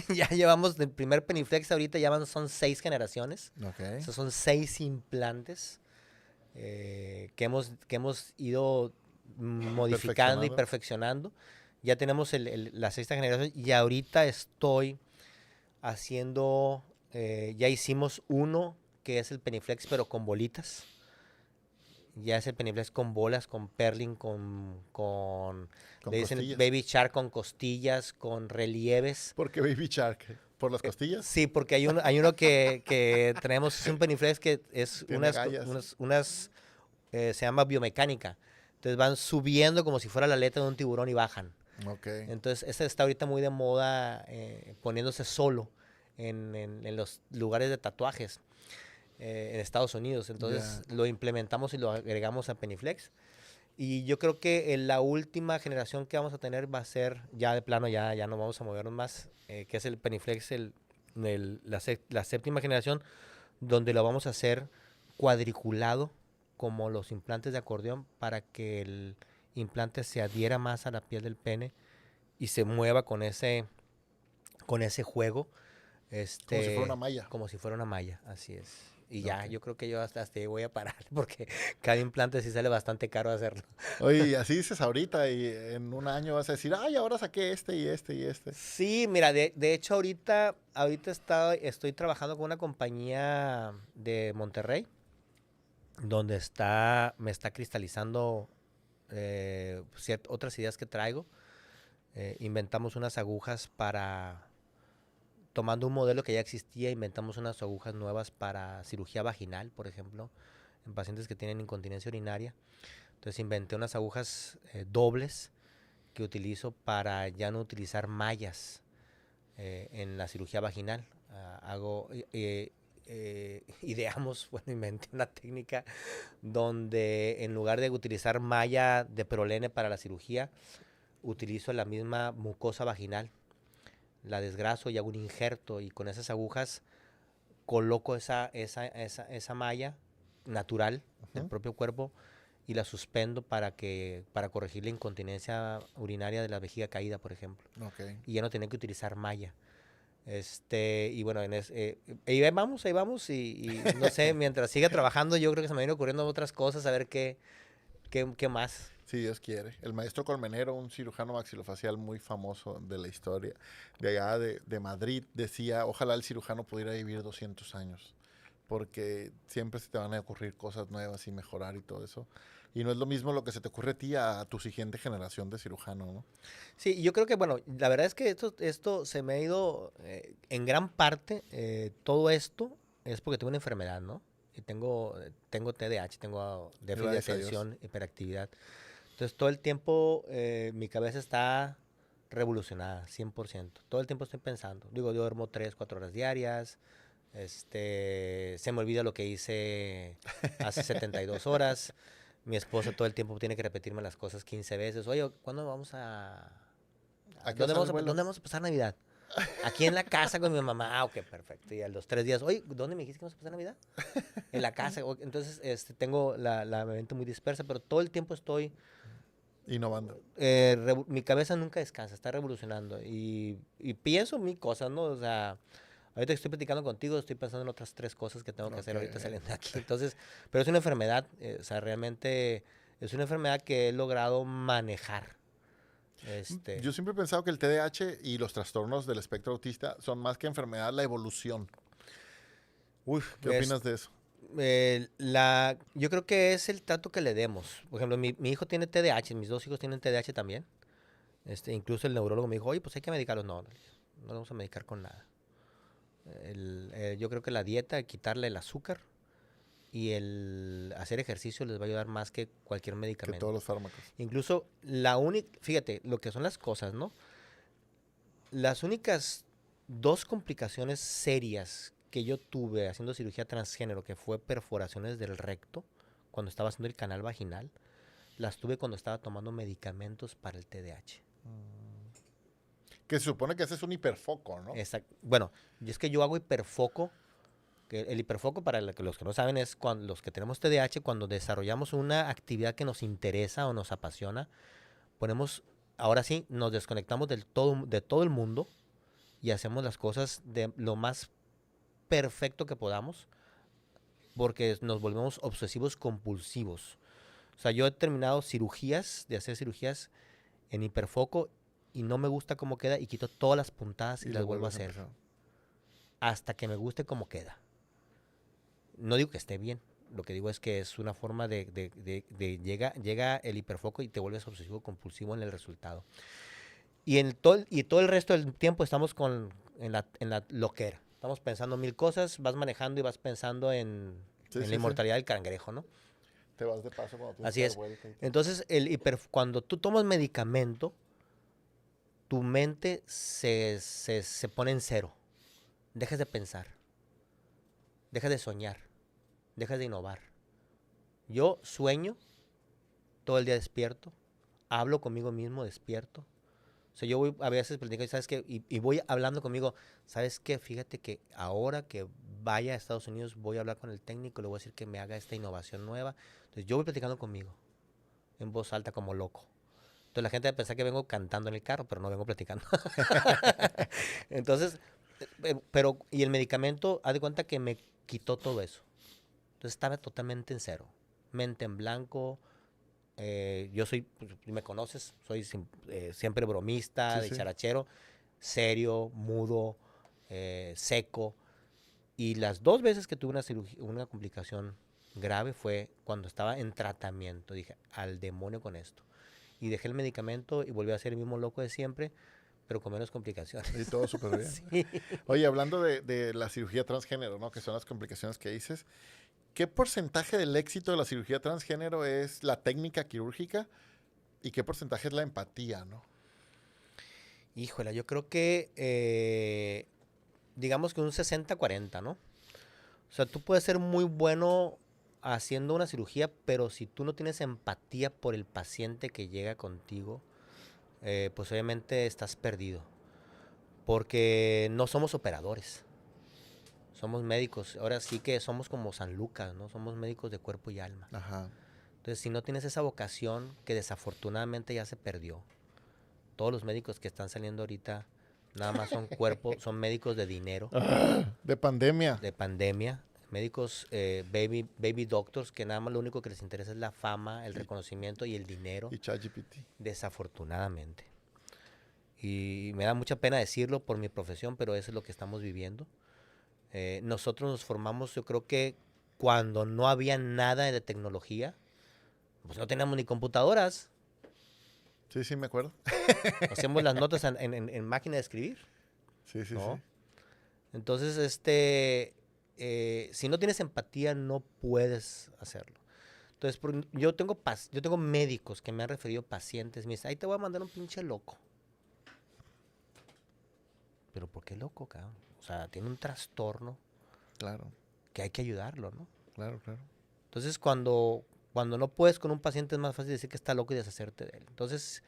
ya llevamos del primer Peniflex, ahorita son 6 generaciones. Ok. Esos son 6 implantes que hemos ido modificando y perfeccionando. Ya tenemos la 6ª generación y ahorita estoy haciendo, ya hicimos uno que es el Peniflex pero con bolitas. Ya es el Peniflex con bolas, con perling, con le dicen costillas. Baby Shark, con costillas, con relieves. ¿Por qué Baby Shark? ¿Por las costillas? Sí, porque hay uno que tenemos, es un Peniflex que es se llama biomecánica. Entonces van subiendo como si fuera la aleta de un tiburón y bajan. Okay. Entonces ese está ahorita muy de moda, poniéndose solo en los lugares de tatuajes en Estados Unidos. Entonces lo implementamos y lo agregamos a Peniflex. Y yo creo que la última generación que vamos a tener va a ser, ya de plano, ya no vamos a movernos más, que es el Peniflex, la 7ª generación, donde lo vamos a hacer cuadriculado como los implantes de acordeón para que el implante se adhiera más a la piel del pene y se mueva con ese juego. Como si fuera una malla. Como si fuera una malla, así es. Y Okay. ya, yo creo que yo hasta ahí voy a parar porque cada implante sí sale bastante caro hacerlo. Oye, y así dices ahorita y en un año vas a decir, ay, ahora saqué este y este y este. Sí, mira, de hecho ahorita estoy trabajando con una compañía de Monterrey donde me está cristalizando otras ideas que traigo. inventamos unas agujas para, tomando un modelo que ya existía, inventamos unas agujas nuevas para cirugía vaginal, por ejemplo, en pacientes que tienen incontinencia urinaria. Entonces inventé unas agujas dobles que utilizo para ya no utilizar mallas en la cirugía vaginal. Ideamos, bueno, inventé una técnica donde en lugar de utilizar malla de prolene para la cirugía, utilizo la misma mucosa vaginal, la desgraso y hago un injerto y con esas agujas coloco esa malla natural del propio cuerpo y la suspendo para corregir la incontinencia urinaria de la vejiga caída, por ejemplo. Okay. Y ya no tener que utilizar malla. Y bueno, ahí vamos y no sé, mientras siga trabajando yo creo que se me vienen ocurriendo otras cosas, a ver qué más. Si Dios quiere. El maestro Colmenero, un cirujano maxilofacial muy famoso de la historia, de allá de Madrid, decía, ojalá el cirujano pudiera vivir 200 años, porque siempre se te van a ocurrir cosas nuevas y mejorar y todo eso. Y no es lo mismo lo que se te ocurre a ti a tu siguiente generación de cirujano, ¿no? Sí, yo creo que, bueno, la verdad es que esto se me ha ido, en gran parte, todo esto es porque tengo una enfermedad, ¿no? Y tengo TDAH, tengo déficit de atención, hiperactividad. Entonces, todo el tiempo mi cabeza está revolucionada, 100%. Todo el tiempo estoy pensando. Digo, yo duermo 3, 4 horas diarias. Se me olvida lo que hice hace 72 horas. Mi esposa todo el tiempo tiene que repetirme las cosas 15 veces. Oye, ¿cuándo vamos ¿Dónde vamos a pasar Navidad? Aquí en la casa con mi mamá. Ah, ok, perfecto. Y a los 3 días, oye, ¿dónde me dijiste que vamos a pasar Navidad? En la casa. Entonces, tengo la mente muy dispersa, pero todo el tiempo estoy innovando. Mi cabeza nunca descansa, está revolucionando. Y pienso mil cosas, ¿no? O sea, ahorita que estoy platicando contigo, estoy pensando en otras 3 cosas que tengo que hacer ahorita saliendo de aquí. Entonces, pero es una enfermedad, o sea, realmente es una enfermedad que he logrado manejar. Yo siempre he pensado que el TDAH y los trastornos del espectro autista son más que enfermedad, la evolución. ¿Qué opinas de eso? Yo creo que es el trato que le demos. Por ejemplo, mi hijo tiene TDAH, mis 2 hijos tienen TDAH también. Incluso el neurólogo me dijo, oye, pues hay que medicarlos. No lo vamos a medicar con nada. Yo creo que la dieta, quitarle el azúcar y el hacer ejercicio les va a ayudar más que cualquier medicamento. Que todos los fármacos. Incluso fíjate, lo que son las cosas, ¿no? Las únicas 2 complicaciones serias que yo tuve haciendo cirugía transgénero, que fue perforaciones del recto, cuando estaba haciendo el canal vaginal, las tuve cuando estaba tomando medicamentos para el TDAH. Que se supone que ese es un hiperfoco, ¿no? Exacto. Bueno, y es que yo hago hiperfoco. Que el hiperfoco, para los que no saben, es cuando los que tenemos TDAH, cuando desarrollamos una actividad que nos interesa o nos apasiona, ahora sí, nos desconectamos de todo el mundo y hacemos las cosas de lo más perfecto que podamos, porque nos volvemos obsesivos compulsivos. O sea, yo he terminado de hacer cirugías en hiperfoco y no me gusta cómo queda y quito todas las puntadas y las vuelvo a hacer. Hasta que me guste cómo queda. No digo que esté bien, lo que digo es que es una forma llega el hiperfoco y te vuelves obsesivo compulsivo en el resultado. Y todo el resto del tiempo estamos en la loquera. Estamos pensando 1000 cosas, vas manejando y vas pensando en la inmortalidad del cangrejo, ¿no? Te vas de paso cuando tienes Así es. Entonces, cuando tú tomas medicamento, tu mente se pone en cero. Dejas de pensar. Dejas de soñar. Dejas de innovar. Yo sueño todo el día despierto. Hablo conmigo mismo despierto. O sea, yo voy a veces platicando, ¿sabes qué? Y voy hablando conmigo, ¿sabes qué? Fíjate que ahora que vaya a Estados Unidos voy a hablar con el técnico, le voy a decir que me haga esta innovación nueva. Entonces yo voy platicando conmigo, en voz alta como loco. Entonces la gente va a pensar que vengo cantando en el carro, pero no vengo platicando. Entonces, y el medicamento, haz de cuenta que me quitó todo eso. Entonces estaba totalmente en cero. Mente en blanco. Yo soy, me conoces, soy siempre bromista, dicharachero, serio, mudo, seco. Y las 2 veces que tuve una complicación grave fue cuando estaba en tratamiento. Dije, al demonio con esto. y dejé el medicamento y volví a ser el mismo loco de siempre, pero con menos complicaciones. Y todo súper bien. Sí. Oye, hablando de la cirugía transgénero, ¿no? Que son las complicaciones que dices. ¿Qué porcentaje del éxito de la cirugía transgénero es la técnica quirúrgica y qué porcentaje es la empatía, ¿no? Híjole, yo creo que, digamos que un 60-40, ¿no? O sea, tú puedes ser muy bueno haciendo una cirugía, pero si tú no tienes empatía por el paciente que llega contigo, pues obviamente estás perdido. Porque no somos operadores, somos médicos. Ahora sí que somos como San Lucas, ¿no? Somos médicos de cuerpo y alma. Ajá. Entonces, si no tienes esa vocación, que desafortunadamente ya se perdió. Todos los médicos que están saliendo ahorita nada más son son médicos de dinero, De pandemia. de pandemia, médicos baby doctors que nada más lo único que les interesa es la fama, el reconocimiento y el dinero, Y ChatGPT. desafortunadamente. Y me da mucha pena decirlo por mi profesión, pero eso es lo que estamos viviendo. Nosotros nos formamos, yo creo que cuando no había nada de tecnología, pues no teníamos ni computadoras, Sí, sí, me acuerdo. hacíamos las notas en máquina de escribir. Sí, sí, ¿No? sí. Entonces, si no tienes empatía, no puedes hacerlo. Entonces, yo tengo médicos que me han referido pacientes, me dicen, ahí te voy a mandar un pinche loco. Pero ¿por qué loco, cabrón? O sea, tiene un trastorno Claro, que hay que ayudarlo, ¿no? claro, claro. Entonces, cuando no puedes con un paciente, es más fácil decir que está loco y deshacerte de él. Entonces,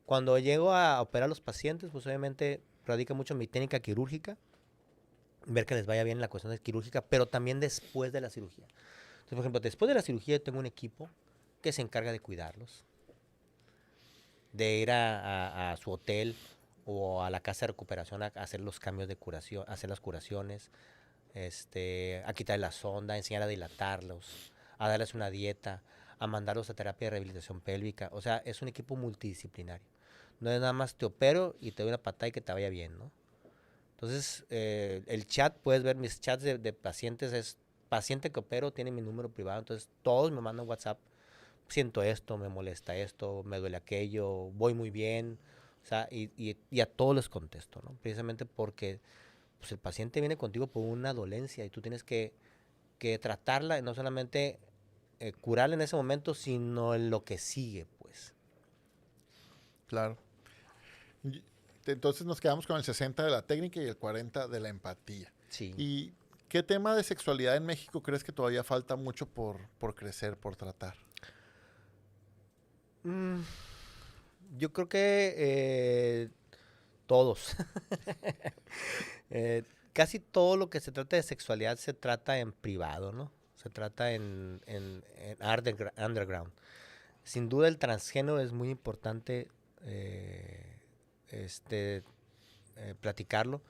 cuando llego a operar a los pacientes, pues obviamente radica mucho en mi técnica quirúrgica, ver que les vaya bien en la cuestión de quirúrgica, pero también después de la cirugía. Entonces, por ejemplo, después de la cirugía tengo un equipo que se encarga de cuidarlos, de ir a su hotel o a la casa de recuperación a hacer los cambios de curación, a hacer las curaciones, a quitar la sonda, a enseñar a dilatarlos, a darles una dieta, a mandarlos a terapia de rehabilitación pélvica. O sea, es un equipo multidisciplinario. No es nada más te opero y te doy una patada y que te vaya bien, ¿no? Entonces, el chat, puedes ver mis chats de pacientes, es paciente que opero, tiene mi número privado, entonces todos me mandan WhatsApp, siento esto, me molesta esto, me duele aquello, voy muy bien, o sea, y a todos les contesto, ¿no? Precisamente porque pues, el paciente viene contigo por una dolencia y tú tienes que tratarla, y no solamente curarla en ese momento, sino en lo que sigue, pues. Claro. Y- Entonces nos quedamos con el 60 de la técnica y el 40 de la empatía. Sí. ¿Y qué tema de sexualidad en México crees que todavía falta mucho por crecer, por tratar? Mm, yo creo que todos. Casi todo lo que se trata de sexualidad se trata en privado, ¿no? Se trata en underground. Sin duda el transgénero es muy importante platicarlo,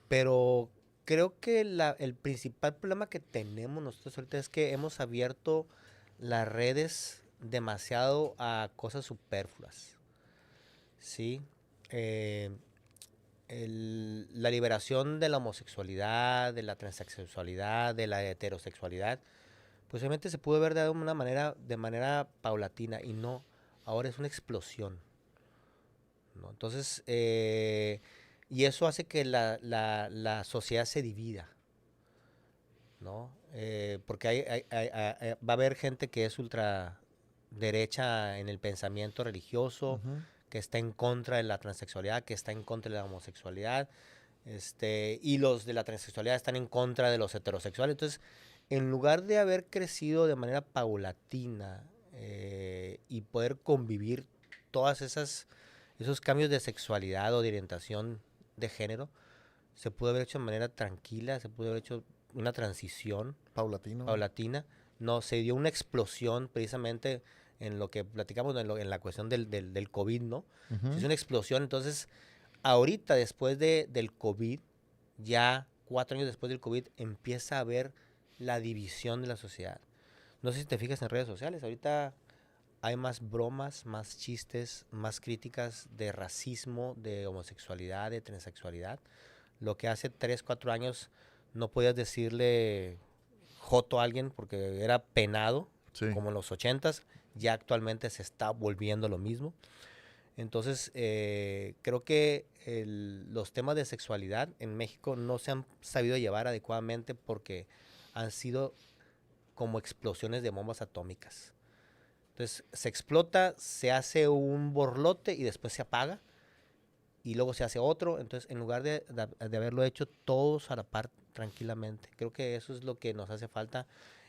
pero creo que el principal problema que tenemos nosotros ahorita es que hemos abierto las redes demasiado a cosas superfluas, ¿sí? Eh, la liberación de la homosexualidad, de la transexualidad, de la heterosexualidad, pues obviamente se pudo ver de una manera, de manera paulatina y no, ahora es una explosión, ¿no? Entonces, y eso hace que la sociedad se divida, ¿no? Porque va a haber gente que es ultraderecha en el pensamiento religioso, que está en contra de la transexualidad, que está en contra de la homosexualidad, y los de la transexualidad están en contra de los heterosexuales. Entonces, en lugar de haber crecido de manera paulatina y poder convivir todas esos cambios de sexualidad o de orientación de género, se pudo haber hecho de manera tranquila, se pudo haber hecho una transición Paulatino. paulatina. No, se dio una explosión precisamente en lo que platicamos en la cuestión del COVID, ¿no? Se hizo una explosión, entonces ahorita después del COVID, ya 4 años después del COVID, empieza a haber la división de la sociedad. No sé si te fijas en redes sociales, ahorita hay más bromas, más chistes, más críticas de racismo, de homosexualidad, de transexualidad. Lo que hace 3, 4 años no podías decirle joto a alguien porque era penado, Sí. como en los 80s, ya actualmente se está volviendo lo mismo. Entonces, creo que los temas de sexualidad en México no se han sabido llevar adecuadamente porque han sido como explosiones de bombas atómicas. Entonces, se explota, se hace un borlote y después se apaga y luego se hace otro. Entonces, en lugar de haberlo hecho todos a la par tranquilamente, creo que eso es lo que nos hace falta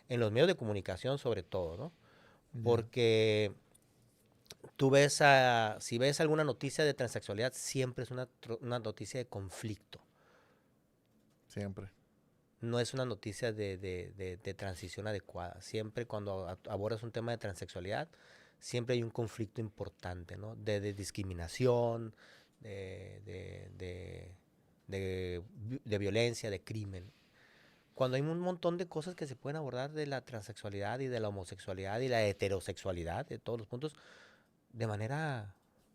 en los medios de comunicación sobre todo, ¿no? Porque tú si ves alguna noticia de transexualidad, siempre es una noticia de conflicto. Siempre. No es una noticia de transición adecuada. Siempre cuando abordas un tema de transexualidad, siempre hay un conflicto importante, ¿no? De discriminación, de violencia, de crimen. Cuando hay un montón de cosas que se pueden abordar de la transexualidad y de la homosexualidad y la heterosexualidad, de todos los puntos, de manera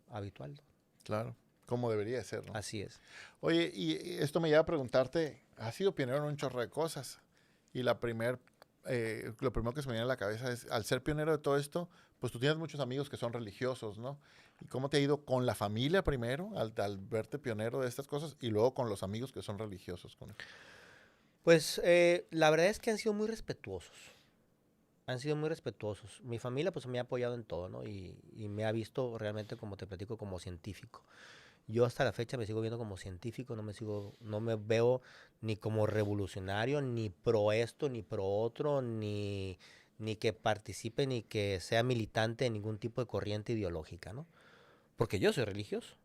habitual. Claro, como debería de ser, ¿no? Así es. Oye, y esto me lleva a preguntarte, has sido pionero en un chorro de cosas, y lo primero que se me viene a la cabeza es, al ser pionero de todo esto, pues tú tienes muchos amigos que son religiosos, ¿no? ¿Y cómo te ha ido con la familia primero, al verte pionero de estas cosas, y luego con los amigos que son religiosos? Pues la verdad es que han sido muy respetuosos. Han sido muy respetuosos. Mi familia pues me ha apoyado en todo, ¿no? Y me ha visto realmente, como te platico, como científico. Yo hasta la fecha me sigo viendo como científico, no me veo ni como revolucionario, ni pro esto, ni pro otro, ni que participe, ni que sea militante en ningún tipo de corriente ideológica, ¿no? Porque yo soy religioso.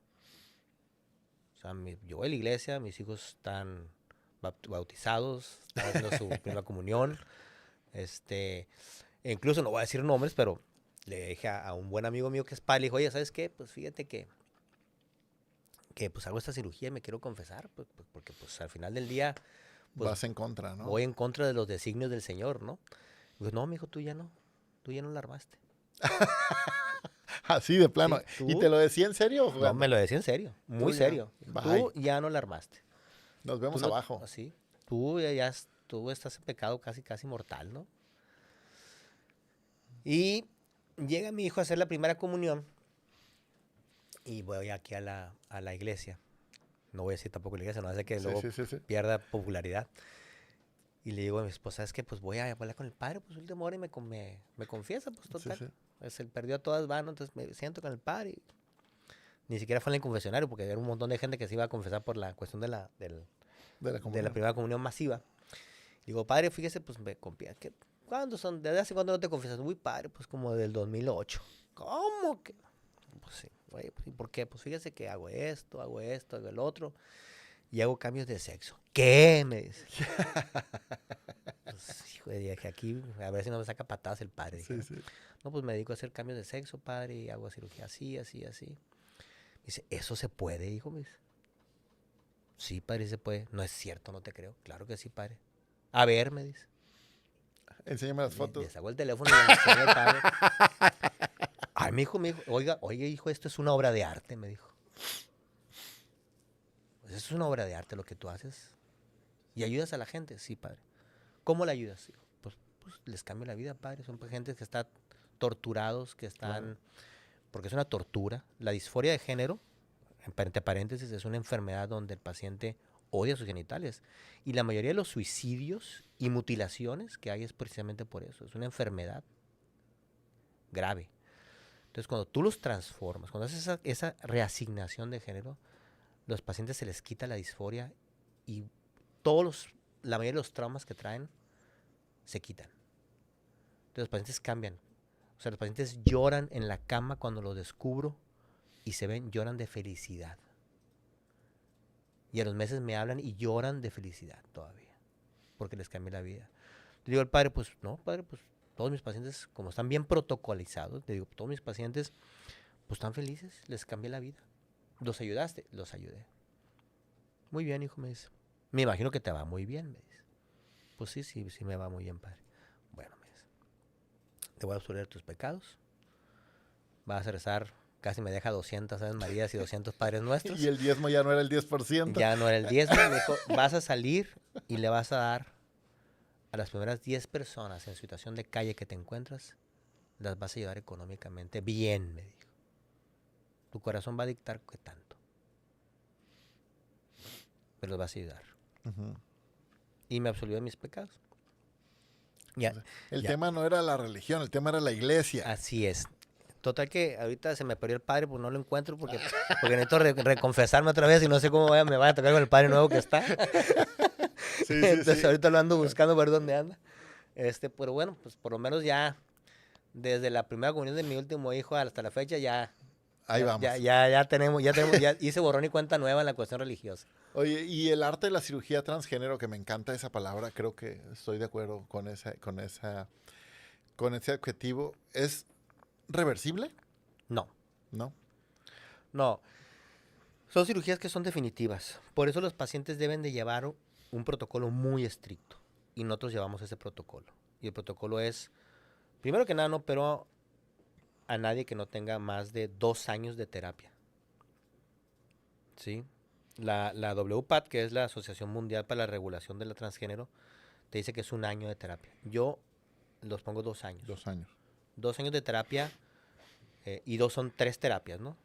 O sea, yo voy a la iglesia, mis hijos están bautizados, están haciendo su primera comunión. Incluso no voy a decir nombres, pero le dije a un buen amigo mío que es padre, le dijo, oye, ¿sabes qué? Pues fíjate que pues hago esta cirugía y me quiero confesar, porque pues al final del día pues, vas en contra, ¿no? Voy en contra de los designios del Señor, ¿no? Y digo, no, mijo, tú ya no la armaste. Así de plano. Sí, ¿Y te lo decía en serio? No, me lo decía en serio, muy serio. Tú ya no la armaste. Nos vemos abajo. Así. Tú estás en pecado casi mortal, ¿no? Y llega mi hijo a hacer la primera comunión y voy aquí a la iglesia. No voy a decir tampoco la iglesia, no hace que luego pierda popularidad. Y le digo a mi esposa, es que pues voy a hablar con el padre, pues última hora y me confiesa, pues total. Pues él perdió a todas vanas, entonces me siento con el padre. Y ni siquiera fue en el confesionario, porque había un montón de gente que se iba a confesar por la cuestión de la primera comunión masiva. Digo, padre, fíjese, pues me confía. ¿Cuándo son? ¿Desde hace cuándo no te confiesas? Uy, padre, pues como del 2008. ¿Cómo que? Pues sí, oye, pues, ¿y por qué? Pues fíjese que hago esto, hago el otro, y hago cambios de sexo. ¿Qué? Me dice. Pues, hijo, dije, aquí, a ver si no me saca patadas el padre. Dije, no, pues me dedico a hacer cambios de sexo, padre, y hago cirugía así. Dice, ¿eso se puede, hijo? Me dice. Sí, padre, se puede. No es cierto, no te creo. Claro que sí, padre. A ver, me dice. Enséñame las fotos. Le saco el teléfono y le enseño al padre. Ay, me dijo, oiga, hijo, esto es una obra de arte, me dijo. Pues eso es una obra de arte lo que tú haces. ¿Y ayudas a la gente? Sí, padre. ¿Cómo la ayudas? Pues les cambio la vida, padre. Son gente que están torturados, que están... Porque es una tortura. La disforia de género, entre paréntesis, es una enfermedad donde el paciente odia sus genitales. Y la mayoría de los suicidios y mutilaciones que hay es precisamente por eso. Es una enfermedad grave. Entonces, cuando tú los transformas, cuando haces esa reasignación de género, los pacientes se les quita la disforia y la mayoría de los traumas que traen se quitan. Entonces, los pacientes cambian. O sea, los pacientes lloran en la cama cuando lo descubro y lloran de felicidad. Y a los meses me hablan y lloran de felicidad todavía, porque les cambié la vida. Le digo al padre, pues no, padre, pues todos mis pacientes, como están bien protocolizados, le digo, todos mis pacientes, pues están felices, les cambié la vida. ¿Los ayudaste? Los ayudé. Muy bien, hijo, me dice. Me imagino que te va muy bien, me dice. Pues sí me va muy bien, padre. Bueno, me dice, te voy a absolver tus pecados, vas a rezar, casi me deja 200 Aves Marías y 200 Padres Nuestros. Y el diezmo ya no era el 10%. Ya no era el diezmo, me dijo, vas a salir y le vas a dar a las primeras 10 personas en situación de calle que te encuentras, las vas a ayudar económicamente bien, me dijo. Tu corazón va a dictar qué tanto. Pero los vas a ayudar. Ujú. Y me absolvió de mis pecados. Ya, El ya. tema no era la religión, el tema era la iglesia. Así es. Total que ahorita se me perdió el padre, pues no lo encuentro porque necesito reconfesarme otra vez y no sé cómo me vaya a tocar con el padre nuevo que está. Sí, sí, Entonces sí. ahorita lo ando buscando ver dónde anda. Pero bueno, pues por lo menos ya desde la primera comunión de mi último hijo hasta la fecha Ahí vamos. ya tenemos, ya hice borrón y cuenta nueva en la cuestión religiosa. Oye, y el arte de la cirugía transgénero, que me encanta esa palabra, creo que estoy de acuerdo con ese adjetivo, ¿es reversible? No, ¿No? no. Son cirugías que son definitivas. Por eso los pacientes deben de llevar un protocolo muy estricto. Y nosotros llevamos ese protocolo. Y el protocolo es, primero que nada, no opero a nadie que no tenga más de 2 años de terapia. ¿Sí? La WPAT, que es la Asociación Mundial para la Regulación de la Transgénero, te dice que es 1 año de terapia. Yo los pongo 2 años. 2 años. 2 años de terapia y son 3 terapias, ¿no?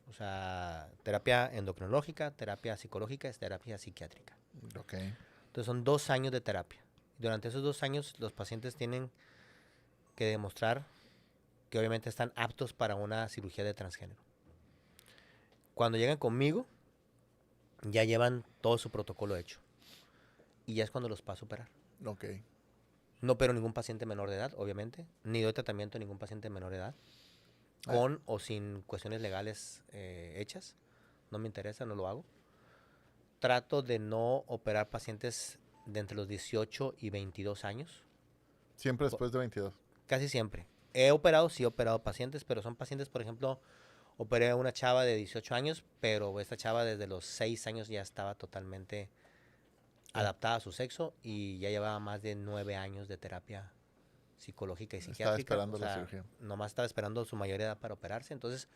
O sea, terapia endocrinológica, terapia psicológica y terapia psiquiátrica. Ok. Entonces son 2 años de terapia. Durante esos 2 años los pacientes tienen que demostrar que obviamente están aptos para una cirugía de transgénero. Cuando llegan conmigo, ya llevan todo su protocolo hecho. Y ya es cuando los paso a operar. Ok. No opero ningún paciente menor de edad, obviamente. Ni doy tratamiento a ningún paciente menor de edad. Con o sin cuestiones legales hechas. No me interesa, no lo hago. Trato de no operar pacientes de entre los 18 y 22 años. Siempre después de 22. Casi siempre. Sí he operado pacientes, pero son pacientes, por ejemplo, operé a una chava de 18 años, pero esta chava desde los 6 años ya estaba totalmente adaptada a su sexo y ya llevaba más de 9 años de terapia psicológica y psiquiátrica. Estaba esperando la cirugía. Nomás estaba esperando su mayoría de edad para operarse. Entonces,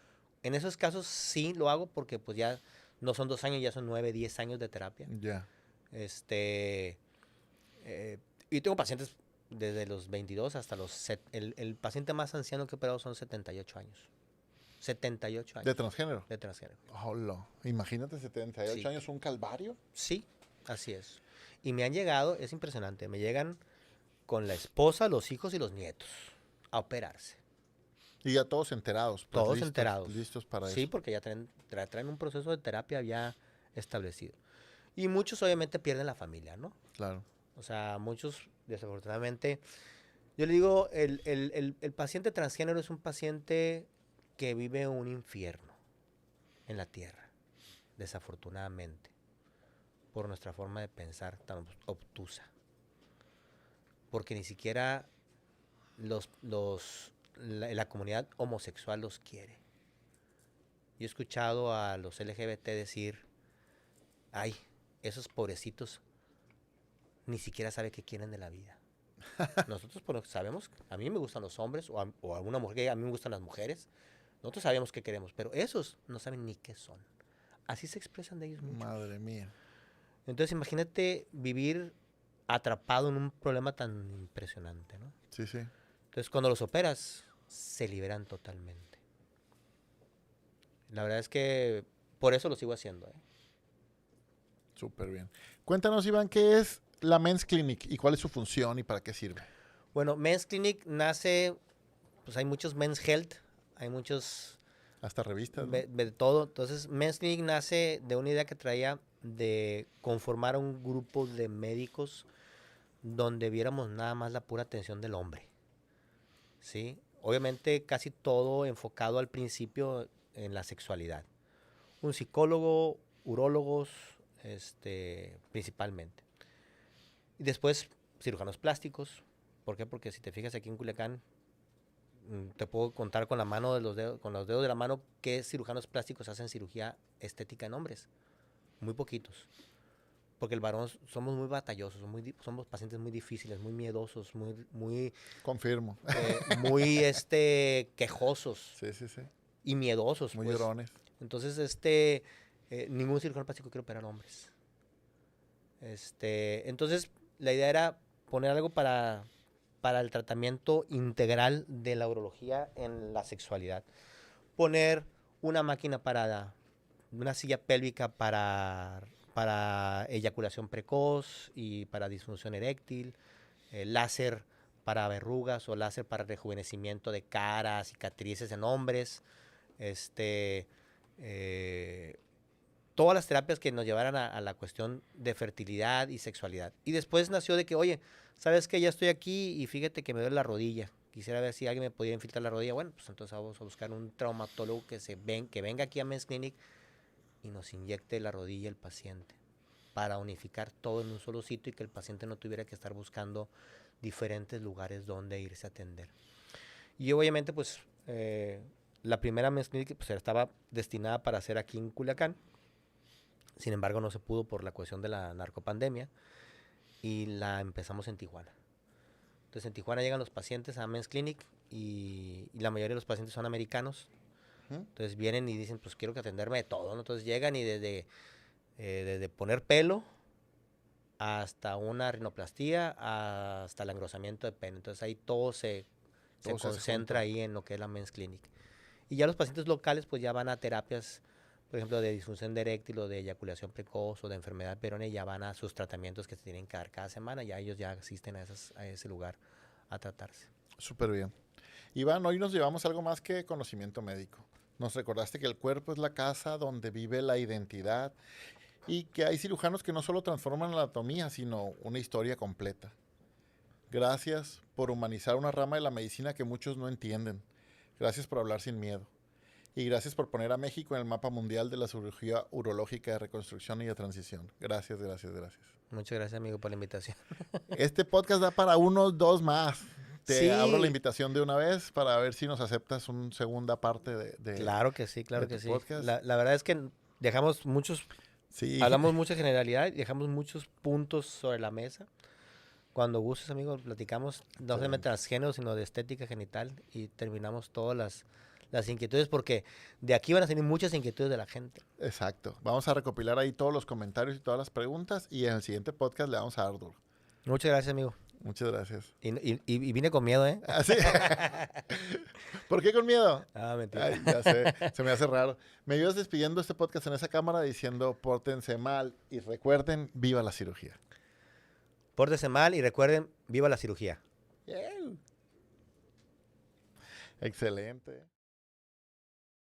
en esos casos sí lo hago porque pues ya no son 2 años, ya son 9, 10 años de terapia. Ya. Y tengo pacientes desde los 22 hasta el paciente más anciano que he operado son 78 años. 78 años. ¿De transgénero? De transgénero. Hola. Imagínate 78 Sí. años, un calvario. Sí, así es. Y me han llegado, es impresionante, me llegan con la esposa, los hijos y los nietos a operarse. Y ya todos enterados. pues, Todos listos, enterados. Listos para Sí, eso. porque ya traen un proceso de terapia ya establecido. Y muchos obviamente pierden la familia, ¿no? Claro. O sea, muchos, desafortunadamente, yo le digo, el paciente transgénero es un paciente que vive un infierno en la tierra, desafortunadamente, por nuestra forma de pensar tan obtusa. Porque ni siquiera la comunidad homosexual los quiere. Yo he escuchado a los LGBT decir, ay, esos pobrecitos ni siquiera saben qué quieren de la vida. Nosotros sabemos, a mí me gustan los hombres o a alguna mujer, a mí me gustan las mujeres. Nosotros sabemos qué queremos, pero esos no saben ni qué son. Así se expresan de ellos mucho. Madre mía. Entonces imagínate vivir atrapado en un problema tan impresionante, ¿no? Sí, sí. Entonces cuando los operas, se liberan totalmente. La verdad es que por eso lo sigo haciendo, ¿eh? Súper bien. Cuéntanos, Iván, ¿qué es la Men's Clinic y cuál es su función y para qué sirve? Bueno, Men's Clinic nace, pues hay muchos Men's Health, hay muchos Hasta revistas, ¿no? de todo. Entonces, Men's Clinic nace de una idea que traía de conformar un grupo de médicos donde viéramos nada más la pura atención del hombre. ¿Sí? Obviamente casi todo enfocado al principio en la sexualidad. Un psicólogo, urólogos, principalmente. Y después cirujanos plásticos. ¿Por qué? Porque si te fijas aquí en Culiacán, te puedo contar con los dedos de la mano qué cirujanos plásticos hacen cirugía estética en hombres. Muy poquitos. Porque el varón somos muy batallosos, somos pacientes muy difíciles, muy miedosos, muy Confirmo. muy quejosos Sí, sí, sí. y miedosos. Muy pues. llorones. Entonces, ningún cirujano plástico quiere operar hombres. Entonces, la idea era poner algo para para el tratamiento integral de la urología en la sexualidad. Poner una máquina para, una silla pélvica para eyaculación precoz y para disfunción eréctil, láser para verrugas o láser para rejuvenecimiento de cara, cicatrices en hombres, todas las terapias que nos llevaran a la cuestión de fertilidad y sexualidad. Y después nació de que, oye, ¿sabes qué? Ya estoy aquí y fíjate que me duele la rodilla. Quisiera ver si alguien me podía infiltrar la rodilla. Bueno, pues entonces vamos a buscar un traumatólogo que venga aquí a Men's Clinic y nos inyecte la rodilla el paciente para unificar todo en un solo sitio y que el paciente no tuviera que estar buscando diferentes lugares donde irse a atender. Y obviamente, pues, la primera Men's Clinic pues, estaba destinada para hacer aquí en Culiacán. Sin embargo, no se pudo por la cuestión de la narcopandemia y la empezamos en Tijuana. Entonces, en Tijuana llegan los pacientes a Men's Clinic y la mayoría de los pacientes son americanos. Entonces vienen y dicen, pues quiero que atenderme de todo, ¿no? Entonces llegan y desde poner pelo hasta una rinoplastía hasta el engrosamiento de pene. Entonces ahí todo se concentra ahí en lo que es la Men's Clinic. Y ya los pacientes locales pues ya van a terapias, por ejemplo, de disfunción de eréctil o de eyaculación precoz o de enfermedad perone, ya van a sus tratamientos que se tienen que dar cada semana. Ya ellos ya asisten a ese lugar a tratarse. Súper bien. Iván, hoy nos llevamos algo más que conocimiento médico. Nos recordaste que el cuerpo es la casa donde vive la identidad y que hay cirujanos que no solo transforman la anatomía, sino una historia completa. Gracias por humanizar una rama de la medicina que muchos no entienden. Gracias por hablar sin miedo. Y gracias por poner a México en el mapa mundial de la cirugía urológica de reconstrucción y de transición. Gracias, gracias, gracias. Muchas gracias, amigo, por la invitación. Este podcast da para unos 2 más. Te Sí. abro la invitación de una vez para ver si nos aceptas una segunda parte de Claro que sí, claro de que tu sí. podcast. La verdad es que dejamos muchos, Sí. hablamos mucha generalidad y dejamos muchos puntos sobre la mesa. Cuando gustes, amigo, platicamos no solamente de transgénero, sino de estética genital y terminamos todas las inquietudes, porque de aquí van a salir muchas inquietudes de la gente. Exacto. Vamos a recopilar ahí todos los comentarios y todas las preguntas y en el siguiente podcast le vamos a dar duro. Muchas gracias, amigo. Muchas gracias. Y vine con miedo, ¿eh? ¿Ah, sí? ¿Por qué con miedo? Ah, mentira. Ay, ya sé, se me hace raro. Me ibas despidiendo este podcast en esa cámara diciendo pórtense mal y recuerden, viva la cirugía. Pórtense mal y recuerden, viva la cirugía. Excelente.